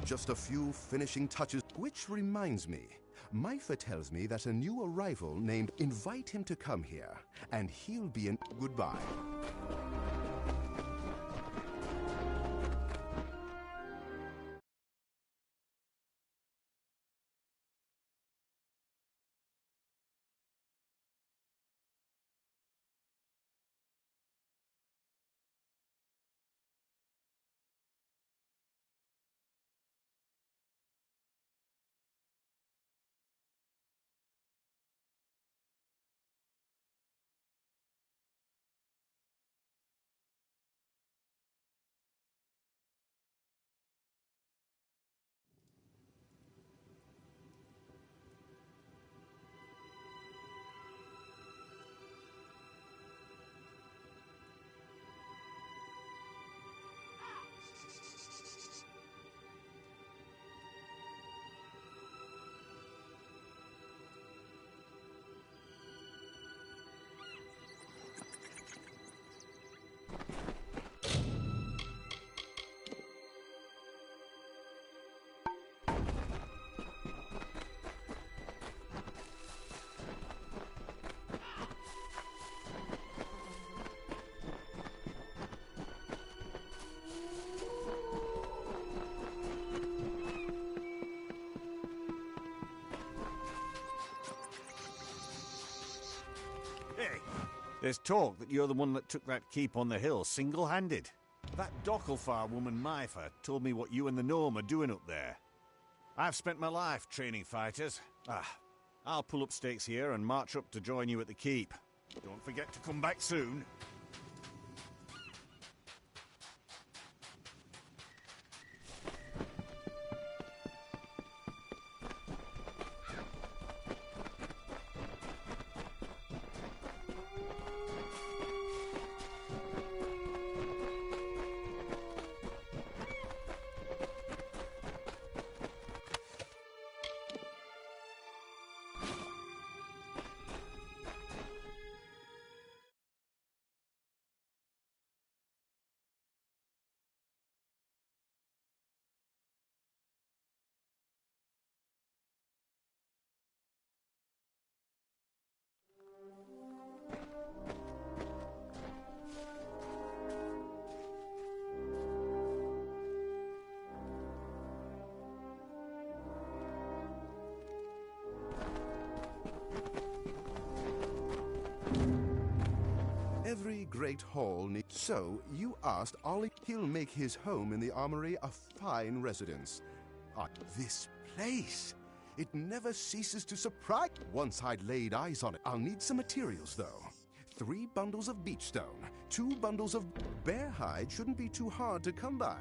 Just a few finishing touches. Which reminds me, Maifa tells me that a new arrival named invite him to come here, and he'll be in goodbye. Hey, there's talk that you're the one that took that keep on the hill single-handed. That Docklefar woman Maifa told me what you and the gnome are doing up there. I've spent my life training fighters. I'll pull up stakes here and march up to join you at the keep. Don't forget to come back soon. Every great hall needs... So, you asked Ollie... He'll make his home in the armory a fine residence. This place! It never ceases to surprise... Once I'd laid eyes on it. I'll need some materials, though. 3 bundles of beach stone, 2 bundles of... Bear hide shouldn't be too hard to come by.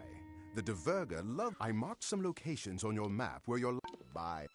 The Diverger love... I marked some locations on your map where you're... Bye.